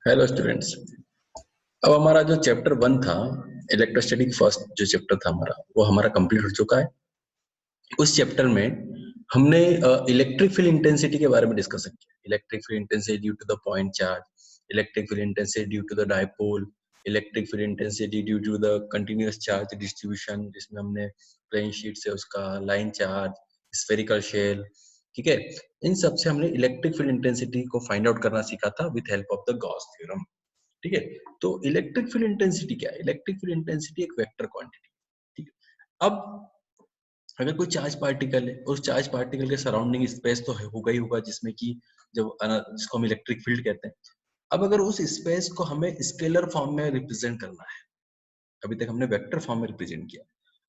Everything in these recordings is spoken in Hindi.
Hello students. अब हमारा जो चैप्टर 1 था, इलेक्ट्रोस्टैटिक फर्स्ट जो चैप्टर था हमारा, वो हमारा कंप्लीट हो चुका है। उस चैप्टर में हमने इलेक्ट्रिक फील्ड इंटेंसिटी के बारे में डिस्कस किया। Electric field intensity due to the point charge, electric field intensity due to the dipole, electric field intensity due to the continuous charge distribution, जिसमें हमने प्लेन शीट से उसका लाइन चार्ज, स्फेरिकल शेल, ठीक है। इन सब से हमने इलेक्ट्रिक फील्ड इंटेंसिटी को फाइंड आउट करना सीखा था with help of the Gauss theorem, ठीक है। तो इलेक्ट्रिक फील्ड इंटेंसिटी क्या है? इलेक्ट्रिक फील्ड इंटेंसिटी एक वेक्टर क्वांटिटी, ठीक है। अब अगर कोई चार्ज पार्टिकल है, उस चार्ज पार्टिकल के सराउंडिंग स्पेस तो होगा ही होगा, जिसमें कि जब जिसको हम इलेक्ट्रिक फील्ड कहते हैं। अब अगर उस स्पेस को हमें स्केलर फॉर्म में रिप्रेजेंट करना है, अभी तक हमने वेक्टर फॉर्म में रिप्रेजेंट किया,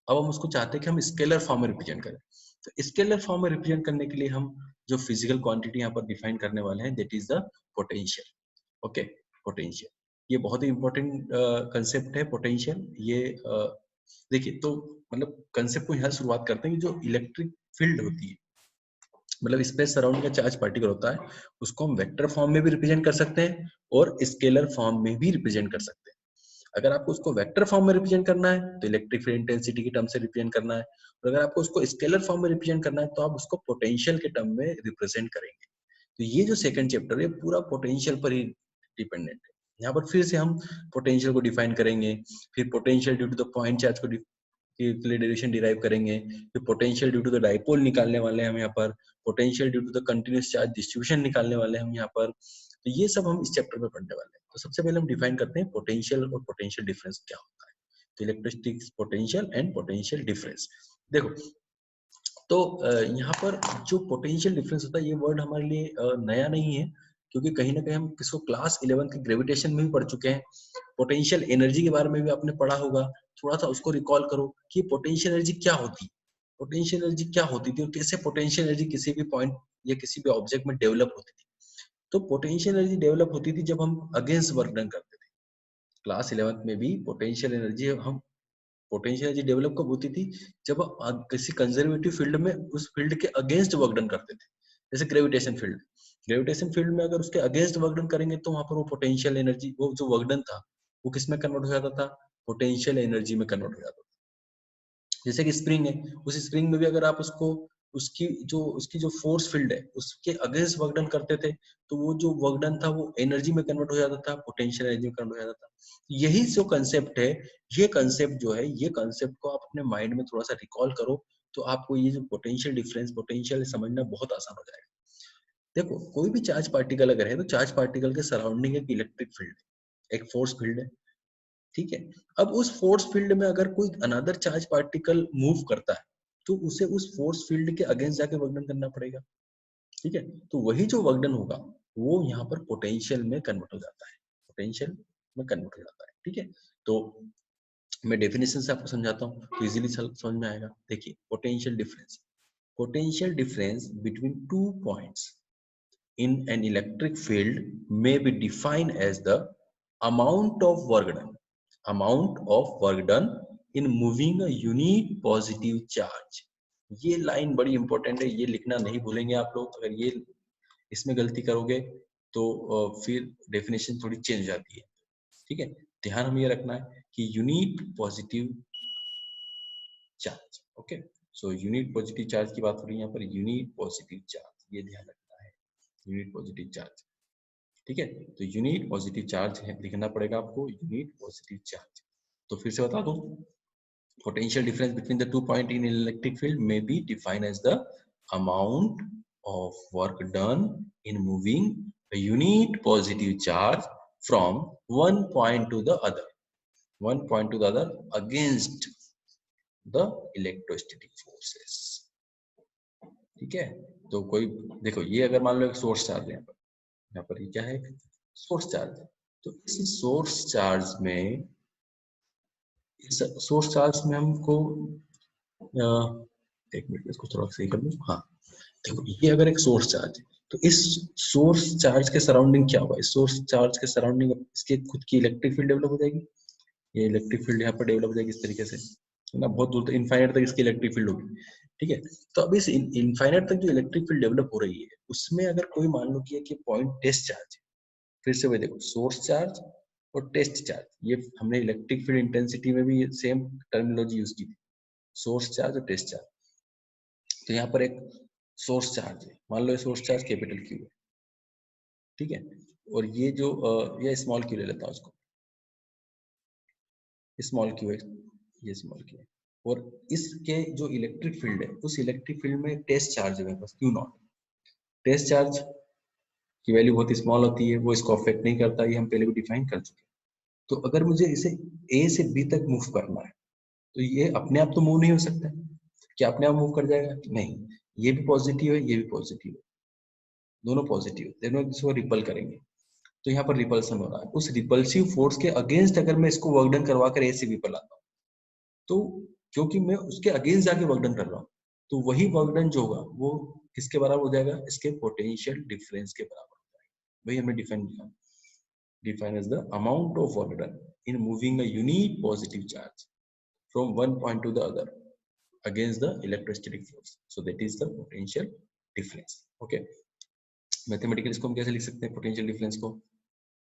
अब हम उसको चाहते हैं कि हम स्केलर फॉर्म में रिप्रेजेंट करें। तो स्केलर फॉर्म में रिप्रेजेंट करने के लिए हम जो फिजिकल क्वांटिटी यहाँ पर डिफाइन करने वाले हैं, that is the potential. Okay, potential ये बहुत ही इंपॉर्टेंट कंसेप्ट है। पोटेंशियल ये देखिए, तो मतलब कंसेप्ट को यहाँ शुरुआत करते हैं कि जो इलेक्ट्रिक फील्ड होती है, मतलब स्पेस सराउंडिंग का चार्ज पार्टिकल होता है, उसको हम वेक्टर फॉर्म में भी रिप्रेजेंट कर सकते हैं और स्केलर फॉर्म में भी रिप्रेजेंट कर सकते हैं। अगर आपको उसको वेक्टर फॉर्म में रिप्रेजेंट करना है तो इलेक्ट्रिक फील्ड इंटेंसिटी के टर्म से रिप्रेजेंट करना है, और अगर आपको उसको स्केलर फॉर्म में रिप्रेजेंट करना है तो आप उसको पोटेंशियल के टर्म में रिप्रेजेंट करेंगे। तो ये जो सेकंड चैप्टर है पूरा पोटेंशियल पर ही डिपेंडेंट है। यहाँ पर फिर से हम पोटेंशियल को डिफाइन करेंगे, फिर potential due to the point charge को के लिए डेरिवेशन डिराइव करेंगे, फिर potential due to the dipole निकालने वाले हैं हम यहाँ पर, potential due to the continuous charge distribution निकालने वाले हैं हम यहाँ पर। तो ये सब हम इस चैप्टर में पढ़ने वाले हैं। तो सबसे पहले हम डिफाइन करते हैं पोटेंशियल और पोटेंशियल डिफरेंस क्या होता है। तो electrostatic potential and potential difference, देखो, तो यहाँ पर जो पोटेंशियल डिफरेंस होता है, ये वर्ड हमारे लिए नया नहीं है, क्योंकि कहीं ना कहीं हम इसको क्लास 11 की ग्रेविटेशन में भी पढ़ चुके हैं। पोटेंशियल एनर्जी के बारे में भी आपने पढ़ा होगा, थोड़ा सा उसको रिकॉल करो कि पोटेंशियल एनर्जी क्या होती है, पोटेंशियल एनर्जी क्या होती थी और कैसे पोटेंशियल एनर्जी किसी भी पॉइंट या किसी भी ऑब्जेक्ट में डेवलप होती थी। तो पोटेंशियल एनर्जी डेवलप होती थी जब हम अगेंस्ट वर्क डन करते थे। क्लास 11 में भी पोटेंशियल एनर्जी हम पोटेंशियल एनर्जी डेवलप कब होती थी? जब किसी कंजर्वेटिव फील्ड में उस फील्ड के अगेंस्ट वर्क डन करते थे। जैसे ग्रेविटेशन फील्ड, ग्रेविटेशन फील्ड में अगर उसके अगेंस्ट वर्क डन करेंगे तो वहां पर वो पोटेंशियल एनर्जी, वो जो वर्क डन था, वो किस में कन्वर्ट हो जाता था? पोटेंशियल एनर्जी में कन्वर्ट हो जाता था। जैसे कि स्प्रिंग है, उस स्प्रिंग में भी अगर आप उसको उसकी जो फोर्स फील्ड है उसके अगेंस्ट वर्क डन करते थे, तो वो जो वर्क डन था वो एनर्जी में कन्वर्ट हो जाता था, पोटेंशियल एनर्जी में कन्वर्ट हो जाता था। यही जो कंसेप्ट है, ये कंसेप्ट जो है, ये कंसेप्ट को आप अपने माइंड में थोड़ा सा रिकॉल करो, तो आपको ये जो पोटेंशियल डिफरेंस, पोटेंशियल समझना बहुत आसान हो जाएगा। देखो, कोई भी चार्ज पार्टिकल अगर है तो चार्ज पार्टिकल के सराउंडिंग एक इलेक्ट्रिक फील्ड है, एक फोर्स फील्ड है, ठीक है। अब उस फोर्स फील्ड में अगर कोई अनदर चार्ज पार्टिकल मूव करता है, तो उसे उस फोर्स फील्ड के अगेंस्ट जाके वर्कडन करना पड़ेगा, ठीक है। तो वही जो वर्कडन होगा वो यहाँ पर पोटेंशियल में कन्वर्ट हो जाता है, पोटेंशियल में कन्वर्ट हो जाता है, ठीक है। तो मैं डेफिनेशन से आपको समझाता हूँ तो इजीली समझ में आएगा। देखिए, potential difference between two points in an electric field may be defined as the amount of work done in moving a unit positive charge। ये लाइन बड़ी इंपॉर्टेंट है, ये लिखना नहीं भूलेंगे आप लोग। अगर ये इसमें गलती करोगे तो फिर डेफिनेशन थोड़ी चेंज हो जाती है, ठीक है। ध्यान हमें ये रखना है कि unit positive charge, okay. So unit positive charge की बात हो रही है यहाँ पर, यूनिट पॉजिटिव चार्ज, ये ध्यान रखना है, यूनिट पॉजिटिव चार्ज, ठीक है। तो यूनिट पॉजिटिव चार्ज है, लिखना पड़ेगा आपको, यूनिट पॉजिटिव चार्ज। तो फिर से बता दो, potential difference between the 2 points in electric field may be defined as the amount of work done in moving a unit positive charge from one point to the other against the electrostatic forces, ठीक है। तो कोई देखो, ये अगर मान लो एक सोर्स चार्ज है, यहाँ पर ये क्या है? Source charge. तो इस सोर्स चार्ज में, इस सोर्स चार्ज में हमको एक मिनट इसको थोड़ा सही कर लूं। हाँ, देखो, ये अगर एक सोर्स चार्ज है तो इस सोर्स चार्ज के सराउंडिंग क्या होगा? इस सोर्स चार्ज के सराउंडिंग इसके खुद की इलेक्ट्रिक फील्ड डेवलप हो जाएगी। ये इलेक्ट्रिक फील्ड यहाँ पर डेवलप हो जाएगी इस तरीके से, है ना, बहुत दूर तक, इनफाइनाइट तक इसकी इलेक्ट्रिक फील्ड होगी, ठीक है। तो अब इस इनफाइनाइट तक जो इलेक्ट्रिक फील्ड डेवलप हो रही है, उसमें अगर कोई मान लो कि पॉइंट टेस्ट चार्ज है, फिर से वही देखो, सोर्स चार्ज और टेस्ट चार्ज, ये हमने इलेक्ट्रिक फील्ड इंटेंसिटी में भी सेम टर्मिनोलॉजी यूज की थी, सोर्स चार्ज और टेस्ट चार्ज। तो यहाँ पर एक सोर्स चार्ज है, मान लो ये सोर्स चार्ज कैपिटल क्यू है, ठीक है, और ये जो ये स्मॉल क्यू ले लेता हूँ उसको, स्मॉल क्यू है, ये स्मॉल क्यू है, और इसके जो इलेक्ट्रिक फील्ड है, उस इलेक्ट्रिक फील्ड में टेस्ट चार्ज है bus queue not. Test charge की वैल्यू बहुत स्मॉल होती है, वो इसको अफेक्ट नहीं करता, ये हम पहले भी डिफाइन कर चुके हैं। तो अगर मुझे इसे ए से बी तक मूव करना है, तो ये अपने आप तो मूव नहीं हो सकता, क्या अपने आप मूव कर जाएगा? नहीं, ये भी पॉजिटिव है, ये भी पॉजिटिव है, दोनों पॉजिटिव, दोनों इसको रिपल करेंगे, तो यहाँ पर रिपल्सन हो रहा है। उस रिपल्सिव फोर्स के अगेंस्ट अगर मैं इसको वर्क डन करवा कर ए से बी पर लाता हूँ, तो क्योंकि मैं उसके अगेंस्ट जाके वर्क डन कर रहा हूँ, तो वही वर्क डन जो होगा वो किसके बराबर हो जाएगा? इसके पोटेंशियल डिफरेंस के बराबर हो जाएगा। वही हमने डिफाइन किया, define as the amount of work done in moving a unique positive charge from one point to the other against the electrostatic force. So that is the potential difference. Okay. Mathematically इसको हम कैसे लिख सकते हैं पोटेंशियल डिफरेंस को?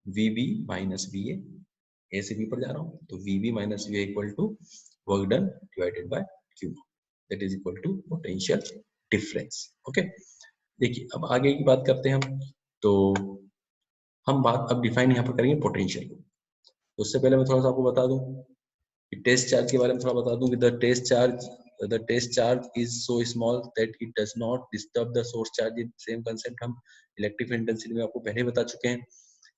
VB माइनस VA, ए से बी पर जा रहा हूँ, तो VB minus VA equal to work done divided by Q, that is equal to potential difference. Okay, देखिए अब आगे की बात करते हैं हम, तो हम बात अब डिफाइन यहाँ पर करेंगे पोटेंशियल। तो उससे पहले मैं थोड़ा सा आपको बता दूं कि टेस्ट चार्ज के बारे में थोड़ा बता दूं कि the test charge is so small that it does not disturb the source charge. In same concept हम इलेक्ट्रिक इंटेंसिटी में आपको पहले ही बता चुके हैं।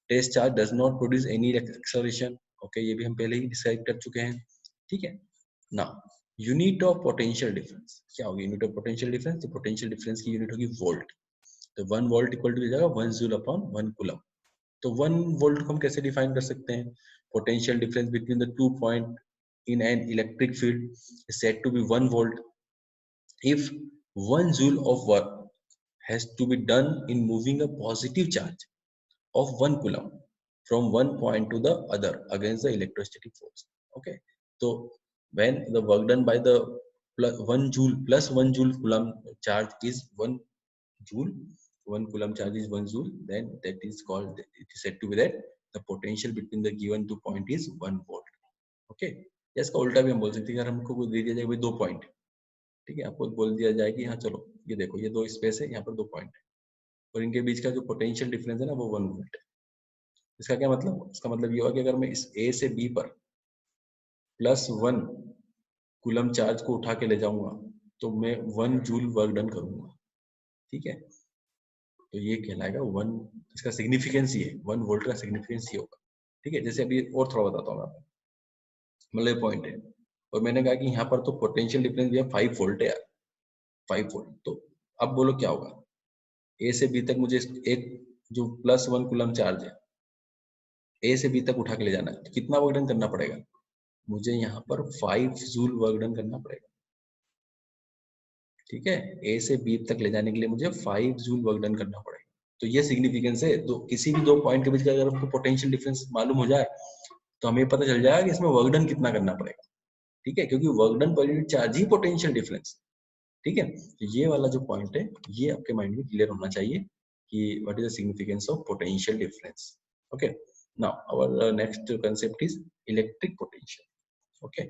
Test charge does not produce any acceleration, okay, ये भी हम पहले ही डिसाइड कर चुके हैं, ठीक है ना। यूनिट ऑफ पोटेंशियल डिफरेंस क्या होगी? यूनिट ऑफ पोटेंशियल डिफरेंस, तो पोटेंशियल डिफरेंस की यूनिट होगी वोल्ट। तो 1 वोल्ट इक्वल टू हो जाएगा 1 जूल अपॉन 1 कूलम। तो 1 वोल्ट को हम कैसे डिफाइन कर सकते हैं? Potential difference between the 2 point in an electric field is said to be 1 volt if 1 joule of work has to be done in moving a positive charge of 1 coulomb from one point to the other against the electrostatic force. Okay, so when the work done by the 1 joule plus 1 joule coulomb charge is 1 joule, 1 coulomb charge is 1 joule, then that is called, it is said to be that the potential between the given 2 point is 1 volt. Okay, इसका उल्टा भी हम बोल सकते हैं, अगर हमको दे दिया जाए भाई 2 पॉइंट, ठीक है, आपको बोल दिया जाए कि हाँ चलो ये देखो ये 2 स्पेस है, यहाँ पर 2 पॉइंट है और इनके बीच का जो पोटेंशियल डिफरेंस है ना वो 1 वोल्ट है। इसका क्या मतलब? इसका मतलब ये हुआ कि अगर मैं इस ए से बी पर +1 कूलम चार्ज को उठा के ले जाऊंगा तो मैं 1 जूल वर्क डन करूंगा, ठीक है, तो ये कहलाएगा 1, इसका सिग्निफिकेंस ये 1 वोल्ट का सिग्निफिकेंस ये होगा, ठीक है। जैसे अभी और थोड़ा बताता हूँ आपको, मतलब पॉइंट है और मैंने कहा कि यहाँ पर तो पोटेंशियल डिफरेंस भी 5 वोल्ट है यार, 5 वोल्ट। तो अब बोलो क्या होगा? ए से बी तक मुझे एक जो +1 कूलम चार्ज है ए से बी तक उठा के ले जाना है, तो कितना वर्क डन करना पड़ेगा? मुझे यहाँ पर 5 जूल वर्क डन करना पड़ेगा, ठीक है, ए से बी तक ले जाने के लिए मुझे 5 जूल वर्क डन करना पड़ेगा। तो ये सिग्निफिकेंस है। तो किसी भी 2 पॉइंट के बीच का अगर आपको पोटेंशियल डिफरेंस मालूम हो जाए तो हमें पता चल जाएगा कि इसमें वर्क डन कितना करना पड़ेगा, ठीक है, क्योंकि work done per unit charge ही पोटेंशियल डिफरेंस, ठीक है। तो ये वाला जो पॉइंट है ये आपके माइंड में क्लियर होना चाहिए कि what is the significance of potential difference. Okay, now our next concept is electric potential. Okay,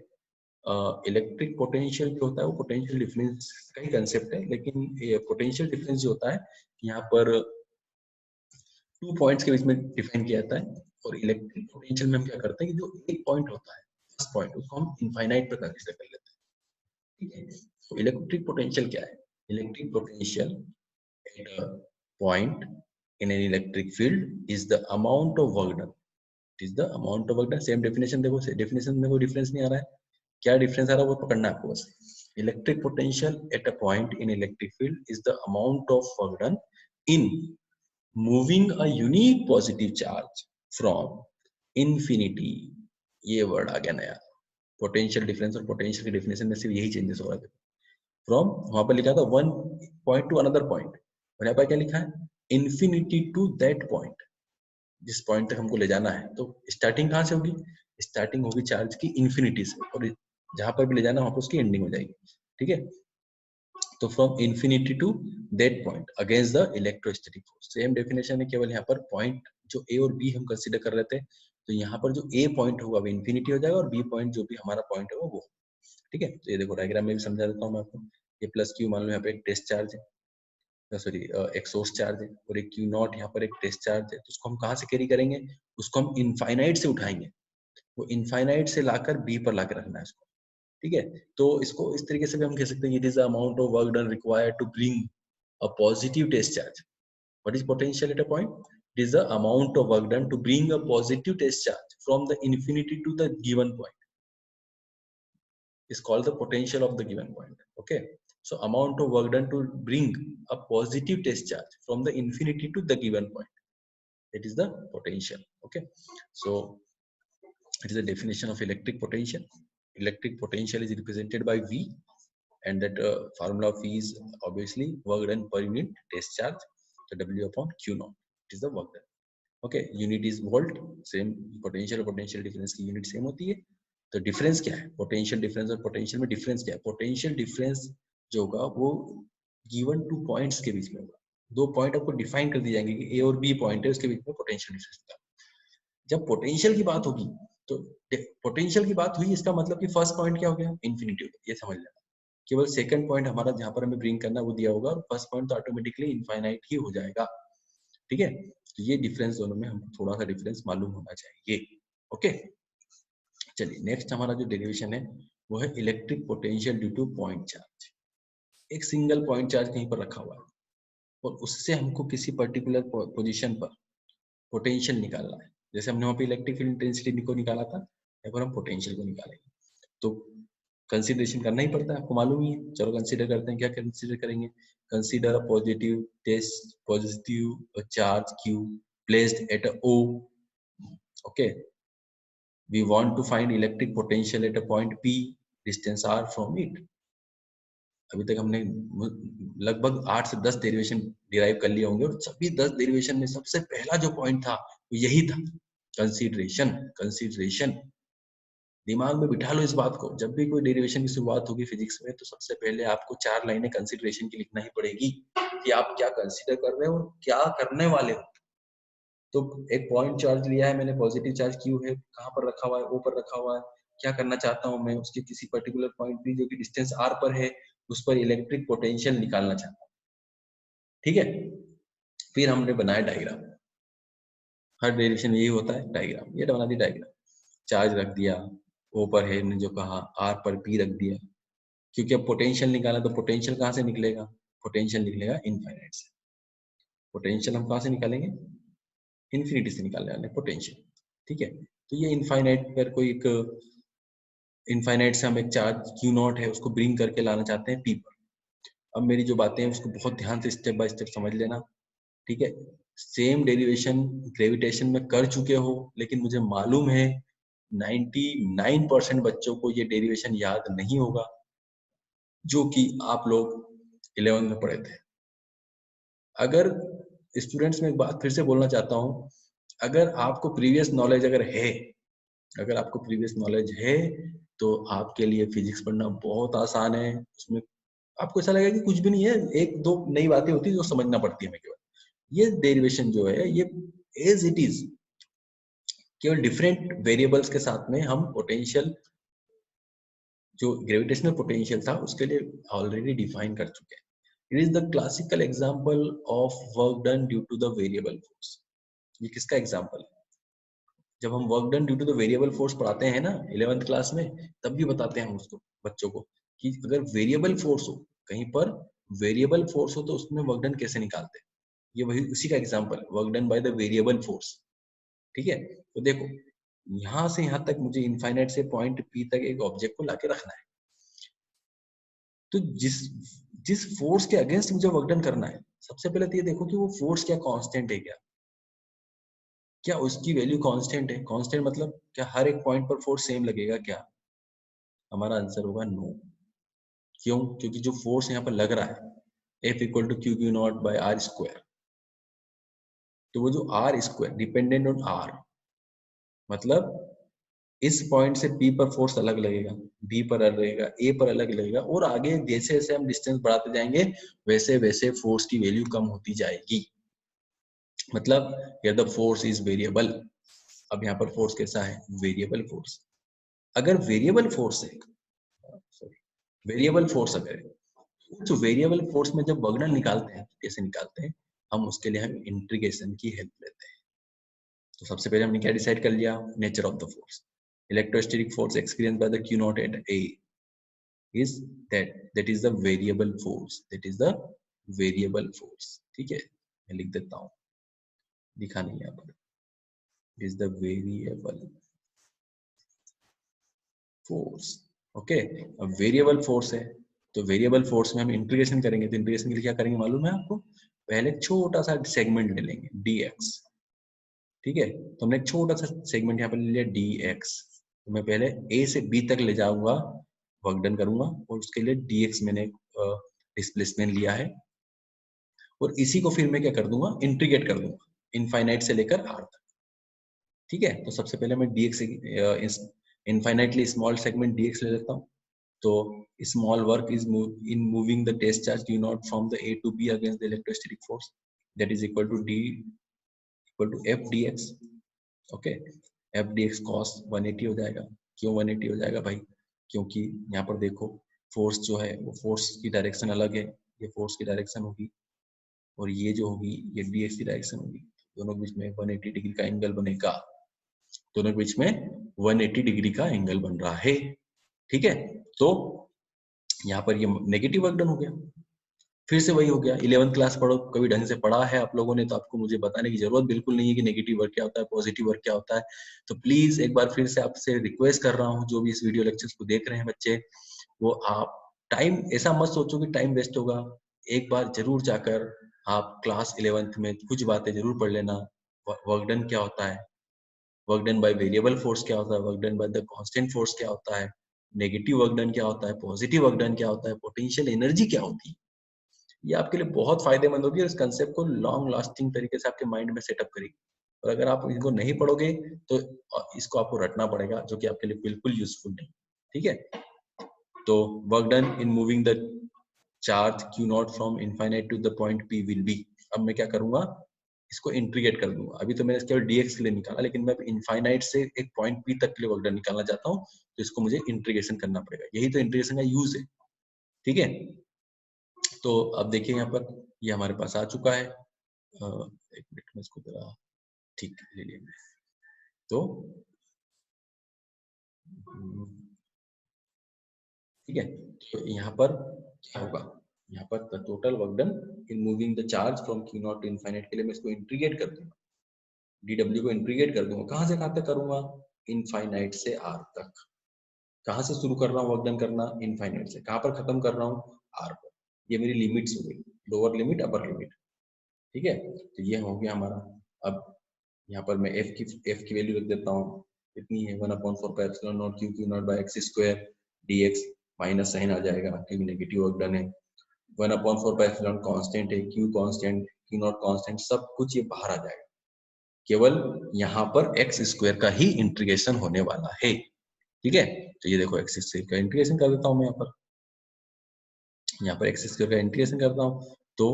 electric potential जो होता है वो पोटेंशियल डिफरेंस का ही कंसेप्ट है, लेकिन पोटेंशियल डिफरेंस जो होता है यहाँ पर 2 पॉइंट्स के बीच में डिफाइन किया जाता है। और इलेक्ट्रिक पोटेंशियल में हम क्या करते हैं कि जो एक पॉइंट होता है, फर्स्ट पॉइंट, उसको हम इनफाइनाइट पर कंसीडर कर लेते हैं, ठीक है। तो इलेक्ट्रिक पोटेंशियल क्या है? Electric potential at a point in an electric field is the amount of work done. It is the amount of work done. Same definition देखो, definition में कोई difference नहीं आ रहा है, क्या difference आ रहा है वो पकड़ना है आपको बस। Electric potential at a point in electric field is the amount of work done in moving a unique positive charge from infinity, ये वर्ड आ गया नया, पोटेंशियल डिफरेंस और पोटेंशियल की डेफिनेशन में सिर्फ यही चेंजेस हो रहा है। फ्रॉम वहां पर लिखा था 1 पॉइंट टू अनदर पॉइंट, और यहाँ पर क्या लिखा है? इन्फिनिटी टू दैट पॉइंट, जिस पॉइंट तक हमको ले जाना है। तो स्टार्टिंग कहाँ से होगी? स्टार्टिंग होगी चार्ज की इन्फिनिटी से, और जहां पर भी ले जाना है वहां पर उसकी एंडिंग हो जाएगी, ठीक है। तो from infinity to that point against the electrostatic force. Same definition है, केवल यहाँ पर पॉइंट जो ए और बी हम कंसीडर कर रहे थे, तो यहाँ पर जो ए पॉइंट होगा वो इन्फिनिटी हो जाएगा और बी पॉइंट जो भी हमारा पॉइंट होगा वो। ठीक है, तो ये देखो डायग्राम में भी समझा देता हूँ मैं आपको। ये प्लस क्यू मान लो यहाँ पे एक टेस्ट चार्ज है, सॉरी एक सोर्स चार्ज है, और एक क्यू नॉट यहाँ पर एक टेस्ट चार्ज है। तो उसको हम कहाँ से कैरी करेंगे, उसको हम इनफाइनाइट से उठाएंगे, वो इनफाइनाइट से लाकर बी पर लाकर रखना है इसको। ठीक है, तो इसको इस तरीके से भी हम कह सकते हैं, it is the amount of work done required to bring a positive test charge. What is potential at a point? It is the amount of work done to bring a positive test charge from the infinity to the given point is called the potential of the given point. Okay, so amount of work done to bring a positive test charge from the infinity to the given point, it is the potential. Okay, so it is the definition of electric potential. Electric potential is represented by V, and that formula of V is obviously work done per unit test charge, so W upon Q naught, it is the work done. Okay, unit is volt, same potential और potential difference की unit same होती है। तो डिफरेंस क्या है, पोटेंशियल डिफरेंस और पोटेंशियल में डिफरेंस क्या है? पोटेंशियल डिफरेंस जो होगा वो गिवन टू पॉइंट्स के बीच में होगा। दो पॉइंट आपको डिफाइन कर दिए जाएंगे कि ए और बी पॉइंट है, उसके बीच में पोटेंशियल डिफरेंस होगा। जब पोटेंशियल की बात होगी तो पोटेंशियल की बात हुई, इसका मतलब कि फर्स्ट पॉइंट क्या हो गया, इन्फिनिटी हो गया, ये समझ लेना। केवल सेकंड पॉइंट हमारा जहां पर हमें ब्रिंग करना वो दिया होगा, और फर्स्ट पॉइंट तो ऑटोमेटिकली इनफाइनाइट ही हो जाएगा। ठीक है, तो ये डिफरेंस दोनों में हमको थोड़ा सा डिफरेंस मालूम होना चाहिए। ओके, चलिए नेक्स्ट हमारा जो डेरिवेशन है वो है electric potential due to point charge. एक सिंगल पॉइंट चार्ज कहीं पर रखा हुआ है और उससे हमको किसी पर्टिकुलर पोजीशन पर पोटेंशियल निकालना है। जैसे हमने वहाँ पे इलेक्ट्रिक फील्ड इंटेंसिटी को निकाला था, यहाँ पर हम पोटेंशियल को निकालेंगे। तो कंसीडरेशन करना ही पड़ता है, आपको मालूम ही है। चलो कंसीडर करते हैं, क्या कंसीडर करेंगे? Consider a positive charge Q placed at O. Okay, we want to find electric potential at a point P, distance R from it. अभी तक हमने लगभग 8 से 10 डेरिवेशन डिराइव कर लिए होंगे, और सभी 10 डेरिवेशन में सबसे पहला जो पॉइंट था वो यही था, कंसीडरेशन। कंसीडरेशन दिमाग में बिठा लो इस बात को, जब भी कोई डेरिवेशन की शुरुआत होगी फिजिक्स में, तो सबसे पहले आपको 4 लाइनें कंसीडरेशन की लिखना ही पड़ेगी कि आप क्या कंसीडर कर रहे हो और क्या करने वाले हो। तो एक पॉइंट चार्ज लिया है मैंने, पॉजिटिव चार्ज क्यू है, कहाँ पर रखा हुआ है? ओ पर रखा हुआ है। क्या करना चाहता हूँ मैं, उसके किसी पर्टिकुलर पॉइंट पे जो कि डिस्टेंस आर पर है, उस पर इलेक्ट्रिक पोटेंशियल निकालना चाहता हूँ। ठीक है, फिर हमने बनाया डायग्राम। हर डेरिवेशन में यही होता है, डायग्राम। ये बना दी डायग्राम, चार्ज रख दिया, ओ पर है ने जो कहा, आर पर पी रख दिया, क्योंकि अब पोटेंशियल निकाला तो पोटेंशियल कहाँ से निकलेगा? पोटेंशियल निकलेगा इनफाइनाइट से। पोटेंशियल हम कहाँ से निकालेंगे? इन्फिनिटी से निकालने वाले पोटेंशियल। ठीक है, तो ये इनफाइनाइट पर कोई एक इनफाइनाइट से हम एक चार्ज क्यू नॉट है उसको ब्रिंग करके लाना चाहते हैं पी पर। अब मेरी जो बातें हैं उसको बहुत ध्यान से स्टेप बाय स्टेप समझ लेना। ठीक है, सेम डेरिवेशन ग्रेविटेशन में कर चुके हो, लेकिन मुझे मालूम है 99% बच्चों को ये डेरिवेशन याद नहीं होगा जो कि आप लोग 11th में पढ़े थे। अगर स्टूडेंट्स में एक बात फिर से बोलना चाहता हूँ, अगर आपको प्रीवियस नॉलेज अगर आपको प्रीवियस नॉलेज है तो आपके लिए फिजिक्स पढ़ना बहुत आसान है। उसमें आपको ऐसा लगेगा कि कुछ भी नहीं है, एक दो नई बातें होती है जो समझना पड़ती है हमें केवल। ये डेरिवेशन जो है ये एज इट इज, केवल डिफरेंट वेरिएबल्स के साथ में हम पोटेंशियल जो ग्रेविटेशनल पोटेंशियल था उसके लिए ऑलरेडी डिफाइन कर चुके हैं। It is the classical example of work done due to the variable force. ये किसका एग्जांपल है? जब हम work done due to the variable force पढ़ाते हैं ना 11th क्लास में, तब भी बताते हैं हम उसको बच्चों को कि अगर वेरिएबल फोर्स हो कहीं पर, वेरिएबल फोर्स हो तो उसमें वर्क डन कैसे निकालते हैं। ये वही उसी का एग्जांपल है, work done by the variable force. ठीक है, तो देखो यहाँ से यहाँ तक मुझे इनफाइनाइट से पॉइंट पी तक एक ऑब्जेक्ट को लाके रखना है। तो जिस जिस फोर्स के अगेंस्ट मुझे वर्क डन करना है, सबसे पहले तो ये देखो कि वो फोर्स क्या कांस्टेंट है क्या उसकी वैल्यू कांस्टेंट है। कांस्टेंट मतलब क्या हर एक पॉइंट पर फोर्स सेम लगेगा क्या? हमारा आंसर होगा नो। क्यों? क्योंकि जो फोर्स यहाँ पर लग रहा है F equal to q q naught by r square, तो वो जो r square dependent on r, मतलब इस पॉइंट से P पर फोर्स अलग लगेगा, B पर अलग लगेगा, A पर अलग लगेगा, और आगे जैसे जैसे हम डिस्टेंस बढ़ाते जाएंगे वैसे वैसे फोर्स की वैल्यू कम होती जाएगी। मतलब here the force is variable. अब यहाँ पर फोर्स कैसा है? Variable force. अगर वेरिएबल फोर्स है, सॉरी, वेरिएबल फोर्स अगर है, तो वेरिएबल फोर्स में जब वर्गनल निकालते हैं तो कैसे निकालते हैं? हम उसके लिए हम इंटीग्रेशन की हेल्प लेते हैं। तो सबसे पहले हमने क्या डिसाइड कर लिया? Nature of the force. Electrostatic force experience by the Q not at A is that is the variable force, that is the variable force। ठीक है, मैं लिख देता हूँ, दिखा नहीं यहाँ पर, is the variable force। Okay, अब वेरिएबल फोर्स है तो वेरिएबल फोर्स में हम इंटीग्रेशन करेंगे, तो इंटीग्रेशन के लिए क्या करेंगे मालूम है आपको? पहले छोटा सा सेगमेंट ले लेंगे dx। ठीक है, तो हमने एक छोटा सा सेगमेंट यहाँ पर ले लिया dx, तो मैं पहले a से b तक ले जाऊंगा, वर्क डन करूंगा, और उसके लिए dx मैंने डिस्प्लेसमेंट लिया है, और इसी को फिर मैं क्या कर दूंगा? इंटीग्रेट कर दूंगा इनफाइनाइट से लेकर r तक। ठीक है, तो सबसे पहले मैं dx infinitely small segment dx ले लेता हूँ। तो small work is in moving the test charge Q naught from the A to B against the electrostatic force, that is equal to D equal to F dx। Okay, F dx cos 180 हो जाएगा। क्यों 180 हो जाएगा भाई? क्योंकि यहाँ पर देखो फोर्स जो है वो फोर्स की डायरेक्शन अलग है, ये फोर्स की डायरेक्शन होगी, और ये जो होगी ये dx की डायरेक्शन होगी, दोनों के बीच में 180 डिग्री का एंगल बनेगा, दोनों के बीच में 180 डिग्री का एंगल बन रहा है। ठीक है, तो यहाँ पर ये नेगेटिव वर्क डन हो गया। फिर से वही हो गया, 11th क्लास पढ़ो, कभी ढंग से पढ़ा है आप लोगों ने तो आपको मुझे बताने की जरूरत बिल्कुल नहीं है कि नेगेटिव वर्क क्या होता है, पॉजिटिव वर्क क्या होता है। तो प्लीज एक बार फिर से आपसे रिक्वेस्ट कर रहा हूँ, जो भी इस वीडियो लेक्चर्स को देख रहे हैं बच्चे, वो आप टाइम ऐसा मत सोचो कि टाइम वेस्ट होगा, एक बार जरूर जाकर आप क्लास 11th में कुछ बातें जरूर पढ़ लेना। वर्क डन क्या होता है, work done by variable force क्या होता है, work done by the constant force क्या होता है, नेगेटिव वर्क डन क्या होता है, पॉजिटिव वर्क डन क्या होता है, पोटेंशियल एनर्जी क्या होती है। ये आपके लिए बहुत फायदेमंद होगी और इस कंसेप्ट को लॉन्ग लास्टिंग तरीके से आपके माइंड में सेटअप करेगी। और अगर आप इनको नहीं पढ़ोगे तो इसको आपको रटना पड़ेगा, जो कि आपके लिए बिल्कुल यूजफुल नहीं। ठीक है, तो work done in moving the charge Q naught from infinite to the point P will be. अब मैं क्या करूंगा? इसको इंटीग्रेट कर दूंगा। अभी तो मैंने केवल dx के लिए निकाला, लेकिन मैं इनफाइनाइट से एक पॉइंट P तक के लिए वर्क डन निकालना चाहता हूँ, तो इसको मुझे इंटीग्रेशन करना पड़ेगा। यही तो इंटीग्रेशन का यूज है। ठीक है, तो अब देखिए यहाँ पर ये हमारे पास आ चुका है। एक मिनट में इसको जरा ठीक ले लिया। तो ठीक है, तो यहाँ पर क्या होगा? यहाँ पर the total work done in moving the charge from Q naught to infinite के लिए मैं इसको इंटीग्रेट कर दूंगा, dw को इंटीग्रेट कर दूंगा। कहाँ से कहाँ तक करूंगा? इनफाइनाइट से r तक। कहाँ से शुरू कर रहा हूँ वर्क डन करना? इनफाइनाइट से। कहाँ पर खत्म कर रहा हूँ? r पर। ये मेरी लिमिट्स हो गई, लोअर लिमिट अपर लिमिट। ठीक है, तो ये हो गया हमारा। अब यहाँ पर मैं f की वैल्यू रख देता हूँ, कितनी है? 1/4 Q not by x square dx, minus sign आ जाएगा क्योंकि नेगेटिव वर्क डन है। 1/4 कांस्टेंट है, Q constant, Q not constant, सब कुछ ये बाहर आ जाएगा। केवल यहाँ पर एक्स स्क्वायर का ही इंटीग्रेशन होने वाला है। ठीक है, तो ये देखो एक्स स्क्वायर का इंटीग्रेशन कर देता हूँ मैं यहाँ पर एक्स स्क्वायर का इंटीग्रेशन करता हूँ। तो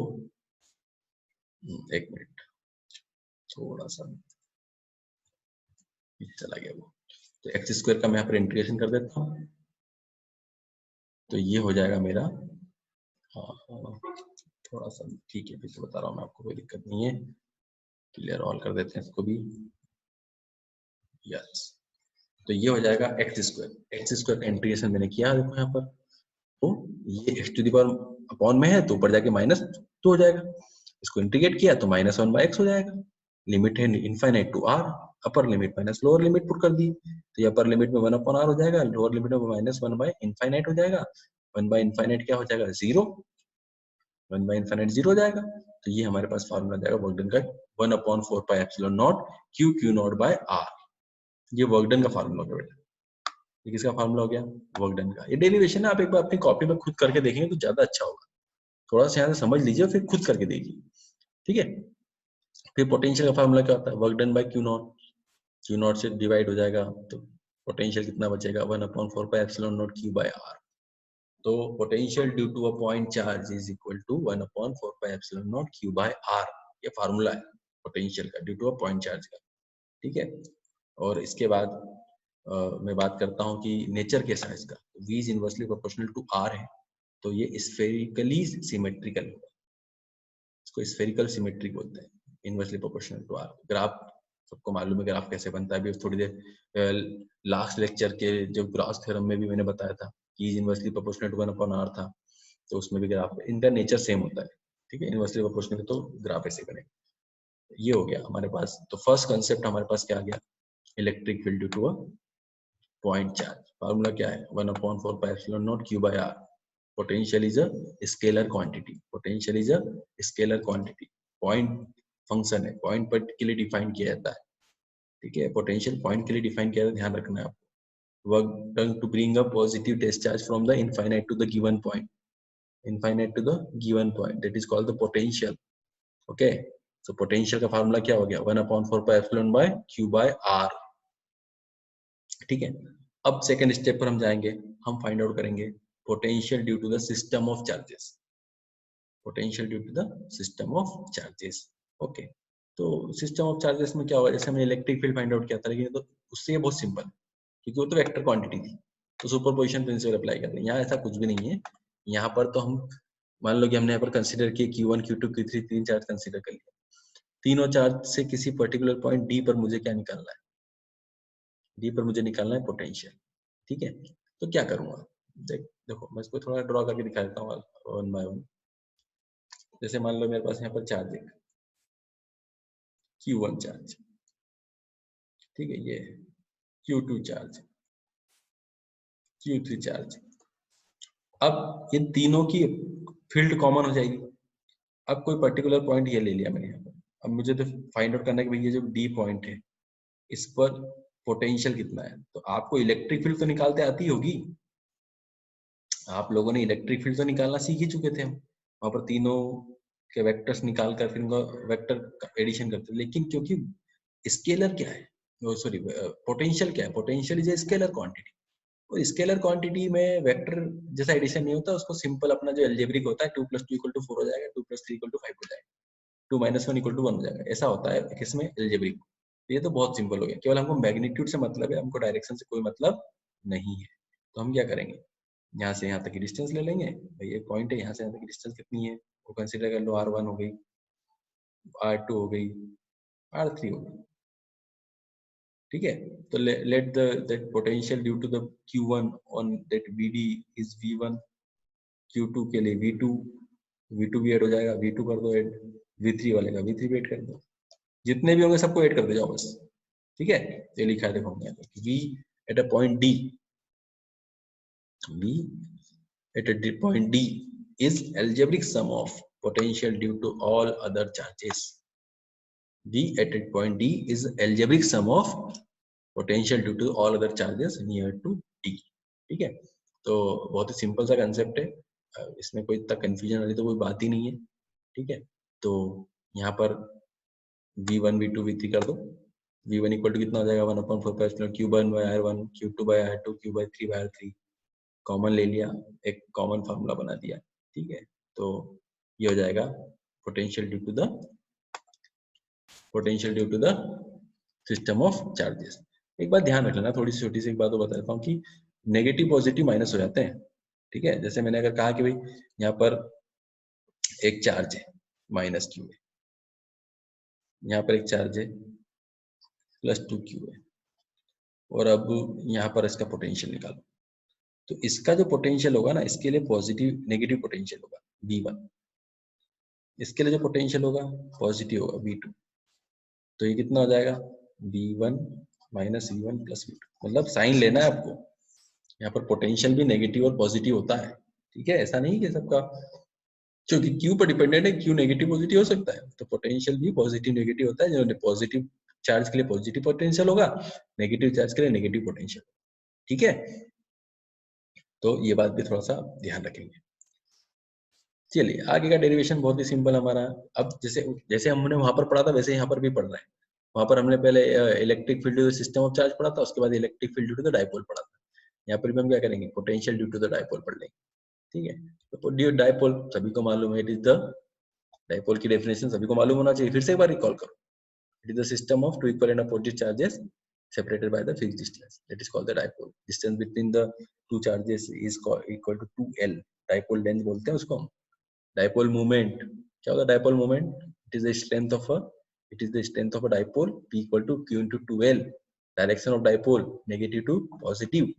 एक मिनट, थोड़ा सा चला गया वो। तो एक्स स्क्वायर का मैं यहाँ पर इंटीग्रेशन कर देता हूँ, तो ये हो जाएगा मेरा, थोड़ा सा ठीक है, फिर से बता रहा हूँ मैं आपको, कोई दिक्कत नहीं है। क्लियर ऑल कर देते हैं इसको भी। यस, तो ये हो जाएगा एक्स स्क्वायर का इंटीग्रेशन मैंने किया, देखो यहाँ पर। तो ये x to the power upon में है तो ऊपर जाके -2 हो जाएगा। इसको इंटीग्रेट किया तो -1/x हो जाएगा। लिमिट है infinite to r, upper limit minus lower limit put कर दी, तो ये अपर लिमिट में 1/r हो जाएगा, लोअर लिमिट में -1/इनफाइनाइट हो जाएगा। 1/इनफाइनाइट क्या हो जाएगा? 0। 1/इनफाइनाइट 0 हो जाएगा। तो ये हमारे पास फॉर्मूला जाएगा वर्क डन का, 1/4πε0 Q नॉट बाय r। ये वर्क डन का फॉर्मूला हो गया। ये किसका फॉर्मूला हो गया? वर्क डन का। ये डेरिवेशन है, आप एक बार अपनी कॉपी में खुद करके देखेंगे तो ज्यादा अच्छा होगा। थोड़ा सा यहाँ से समझ लीजिए फिर खुद करके देखिए। ठीक है, फिर पोटेंशियल का फॉर्मूला क्या होता है? Work done by Q nought, Q nought से डिवाइड हो जाएगा तो पोटेंशियल कितना बचेगा 1/4 pi epsilon not Q by R. तो potential due to a point charge is equal to 1/4 pi epsilon not Q by R. ये फार्मूला है पोटेंशियल का due to a point charge का, ठीक है। और इसके बाद मैं बात करता हूँ कि नेचर कैसा है इसका। V is inversely proportional to R है, तो ये स्फेरिकली सिमेट्रिकल होगा, इसको स्फेरिकल सिमेट्रिक बोलते हैं, inversely proportional to R। Graph सबको मालूम है ग्राफ कैसे बनता है, अभी थोड़ी देर लास्ट लेक्चर के जो ग्राफ थ्योरम में भी मैंने बताया था कि is inversely proportional to 1/r था, तो उसमें भी ग्राफ इनका नेचर सेम होता है, ठीक है। इनवर्सली प्रोपोर्शनल तो ग्राफ ऐसे बनेगा। ये हो गया हमारे पास। तो फर्स्ट कंसेप्ट हमारे पास क्या आ गया, electric field due to a point charge. Formula क्या है 1/4 pi epsilon not Q by r. Potential is a scalar quantity, potential is a scalar quantity, point function है, पॉइंट पर के लिए डिफाइन किया जाता है, ठीक है। पोटेंशियल पॉइंट के लिए डिफाइन किया जाता है, ध्यान रखना है आपको। Work done to bring a positive test charge from the infinite to the given point, infinite to the given point, that is called the potential. Okay, so potential का फार्मूला क्या हो गया 1/4 pi epsilon by q by r, ठीक है। अब सेकंड स्टेप पर हम जाएंगे, हम फाइंड आउट करेंगे potential due to the system of charges, potential due to the system of charges. Okay, तो सिस्टम ऑफ चार्जेस में क्या होगा, जैसे हमने इलेक्ट्रिक फील्ड फाइंड आउट किया था, लेकिन तो उससे ये बहुत सिंपल है क्योंकि वो तो वेक्टर क्वांटिटी थी, तो सुपरपोजिशन प्रिंसिपल अप्लाई करते हैं। यहाँ ऐसा कुछ भी नहीं है, यहाँ पर तो हम मान लो कि हमने यहाँ पर कंसीडर किए Q1 Q2 Q3 तीन चार्ज कंसीडर कर लिया, तीनों चार्ज से किसी पर्टिकुलर पॉइंट डी पर मुझे क्या निकालना है, डी पर मुझे निकालना है पोटेंशियल, ठीक है। तो क्या करूंगा, देखो मैं इसको थोड़ा ड्रॉ करके दिखा देता हूँ वन बाय वन। जैसे मान लो मेरे पास यहाँ पर चार्ज है Q1 चार्ज, ठीक है, ये Q2 चार्ज, Q3 चार्ज। अब ये तीनों की फील्ड कॉमन हो जाएगी। अब कोई पर्टिकुलर पॉइंट ये ले लिया मैंने यहाँ पर, अब मुझे तो फाइंड आउट करना है कि भाई ये जो डी पॉइंट है इस पर पोटेंशियल कितना है। तो आपको इलेक्ट्रिक फील्ड तो निकालते आती होगी, आप लोगों ने इलेक्ट्रिक फील्ड तो निकालना सीख ही चुके थे हम, वहां पर तीनों के वेक्टर्स निकाल कर फिर उनका वेक्टर एडिशन करते, लेकिन क्योंकि स्केलर क्या है, सॉरी पोटेंशियल क्या है, potential is a scalar quantity, और स्केलर क्वांटिटी में वेक्टर जैसा एडिशन नहीं होता, उसको सिंपल अपना जो एल्जेब्रिक होता है 2 + 2 = 4 हो जाएगा, 2 + 3 = 5 हो जाएगा, 2 - 1 = 1 हो जाएगा, ऐसा होता है किसमें, एल्जेब्रिक। ये तो बहुत सिंपल हो गया, केवल हमको मैग्नीट्यूड से मतलब है, हमको डायरेक्शन से कोई मतलब नहीं है। तो हम क्या करेंगे, यहाँ से यहाँ तक की डिस्टेंस ले लेंगे, भाई एक पॉइंट है, यहाँ से यहाँ तक की डिस्टेंस कितनी है वो कंसीडर कर लो, R1 हो गई, R2 हो गई, R3 हो गई, ठीक है। तो let the that potential due to the Q1 on that VD is V1, Q2 के लिए V2, V2 भी ऐड हो जाएगा, V2 कर दो ऐड, V3 वाले का V3 भी ऐड कर दो, जितने भी होंगे सबको ऐड कर दे जाओ बस, ठीक है। ये लिखा है देखो हमने, V eight a point D, V at a point D is algebraic sum of potential due to all other charges. D at a point D is algebraic sum of potential due to all other charges near to D. ठीक है, तो बहुत ही सिंपल सा कंसेप्ट है, इसमें कोई इतना कंफ्यूजन वाली तो कोई बात ही नहीं है, ठीक है। तो यहाँ पर V1 V2 V3 कर दो, V1 इक्वल टू कितना हो जाएगा 1/4 Q1 by R1 Q2 by R2 Q/3 by R3, common ले लिया, एक कॉमन फार्मूला बना दिया, ठीक है। तो ये हो जाएगा potential due to the system of charges. एक बात ध्यान रख लेना, थोड़ी सी छोटी सी एक बात तो बता देता हूँ कि नेगेटिव पॉजिटिव माइनस हो जाते हैं, ठीक है। जैसे मैंने अगर कहा कि भाई यहाँ पर एक चार्ज है -Q है, यहाँ पर एक चार्ज है +2Q है, और अब यहाँ पर इसका पोटेंशियल निकालो, तो इसका जो पोटेंशियल होगा ना, इसके लिए पॉजिटिव नेगेटिव पोटेंशियल होगा V1, इसके लिए जो पोटेंशियल होगा पॉजिटिव होगा V2, तो ये कितना हो जाएगा V1 - V1 + V2, मतलब साइन लेना है आपको, यहाँ पर पोटेंशियल भी नेगेटिव और पॉजिटिव होता है, ठीक है। ऐसा नहीं कि सबका, क्योंकि Q पर डिपेंडेंट है, Q नेगेटिव पॉजिटिव हो सकता है, तो पोटेंशियल भी पॉजिटिव नेगेटिव होता है, जो पॉजिटिव चार्ज के लिए पॉजिटिव पोटेंशियल होगा, नेगेटिव चार्ज के लिए नेगेटिव पोटेंशियल, ठीक है। तो ये बात भी थोड़ा सा ध्यान रखेंगे। चलिए आगे का डेरिवेशन बहुत ही सिंपल हमारा, अब जैसे जैसे हमने वहां पर पढ़ा था वैसे यहाँ पर भी पढ़ रहा है। वहां पर हमने पहले electric field system of charge पढ़ा था, उसके बाद electric field due to the dipole पढ़ा था। यहाँ पर भी हम क्या करेंगे, potential due to the dipole पढ़ लेंगे। ठीक है, तो ड्यू डाइपोल सभी को मालूम है, इट इज द डाइपोल की डेफिनेशन सभी को मालूम होना चाहिए, फिर से एक बार रिकॉल करो। It is the system of two equal and opposite charges separated by the fixed distance, that is called the dipole. Distance between the two charges is equal to 2l, dipole length बोलते हैं उसको हम। dipole moment क्या होता है, dipole moment it is the strength of a dipole p equal to q into 2l, direction of dipole negative to positive।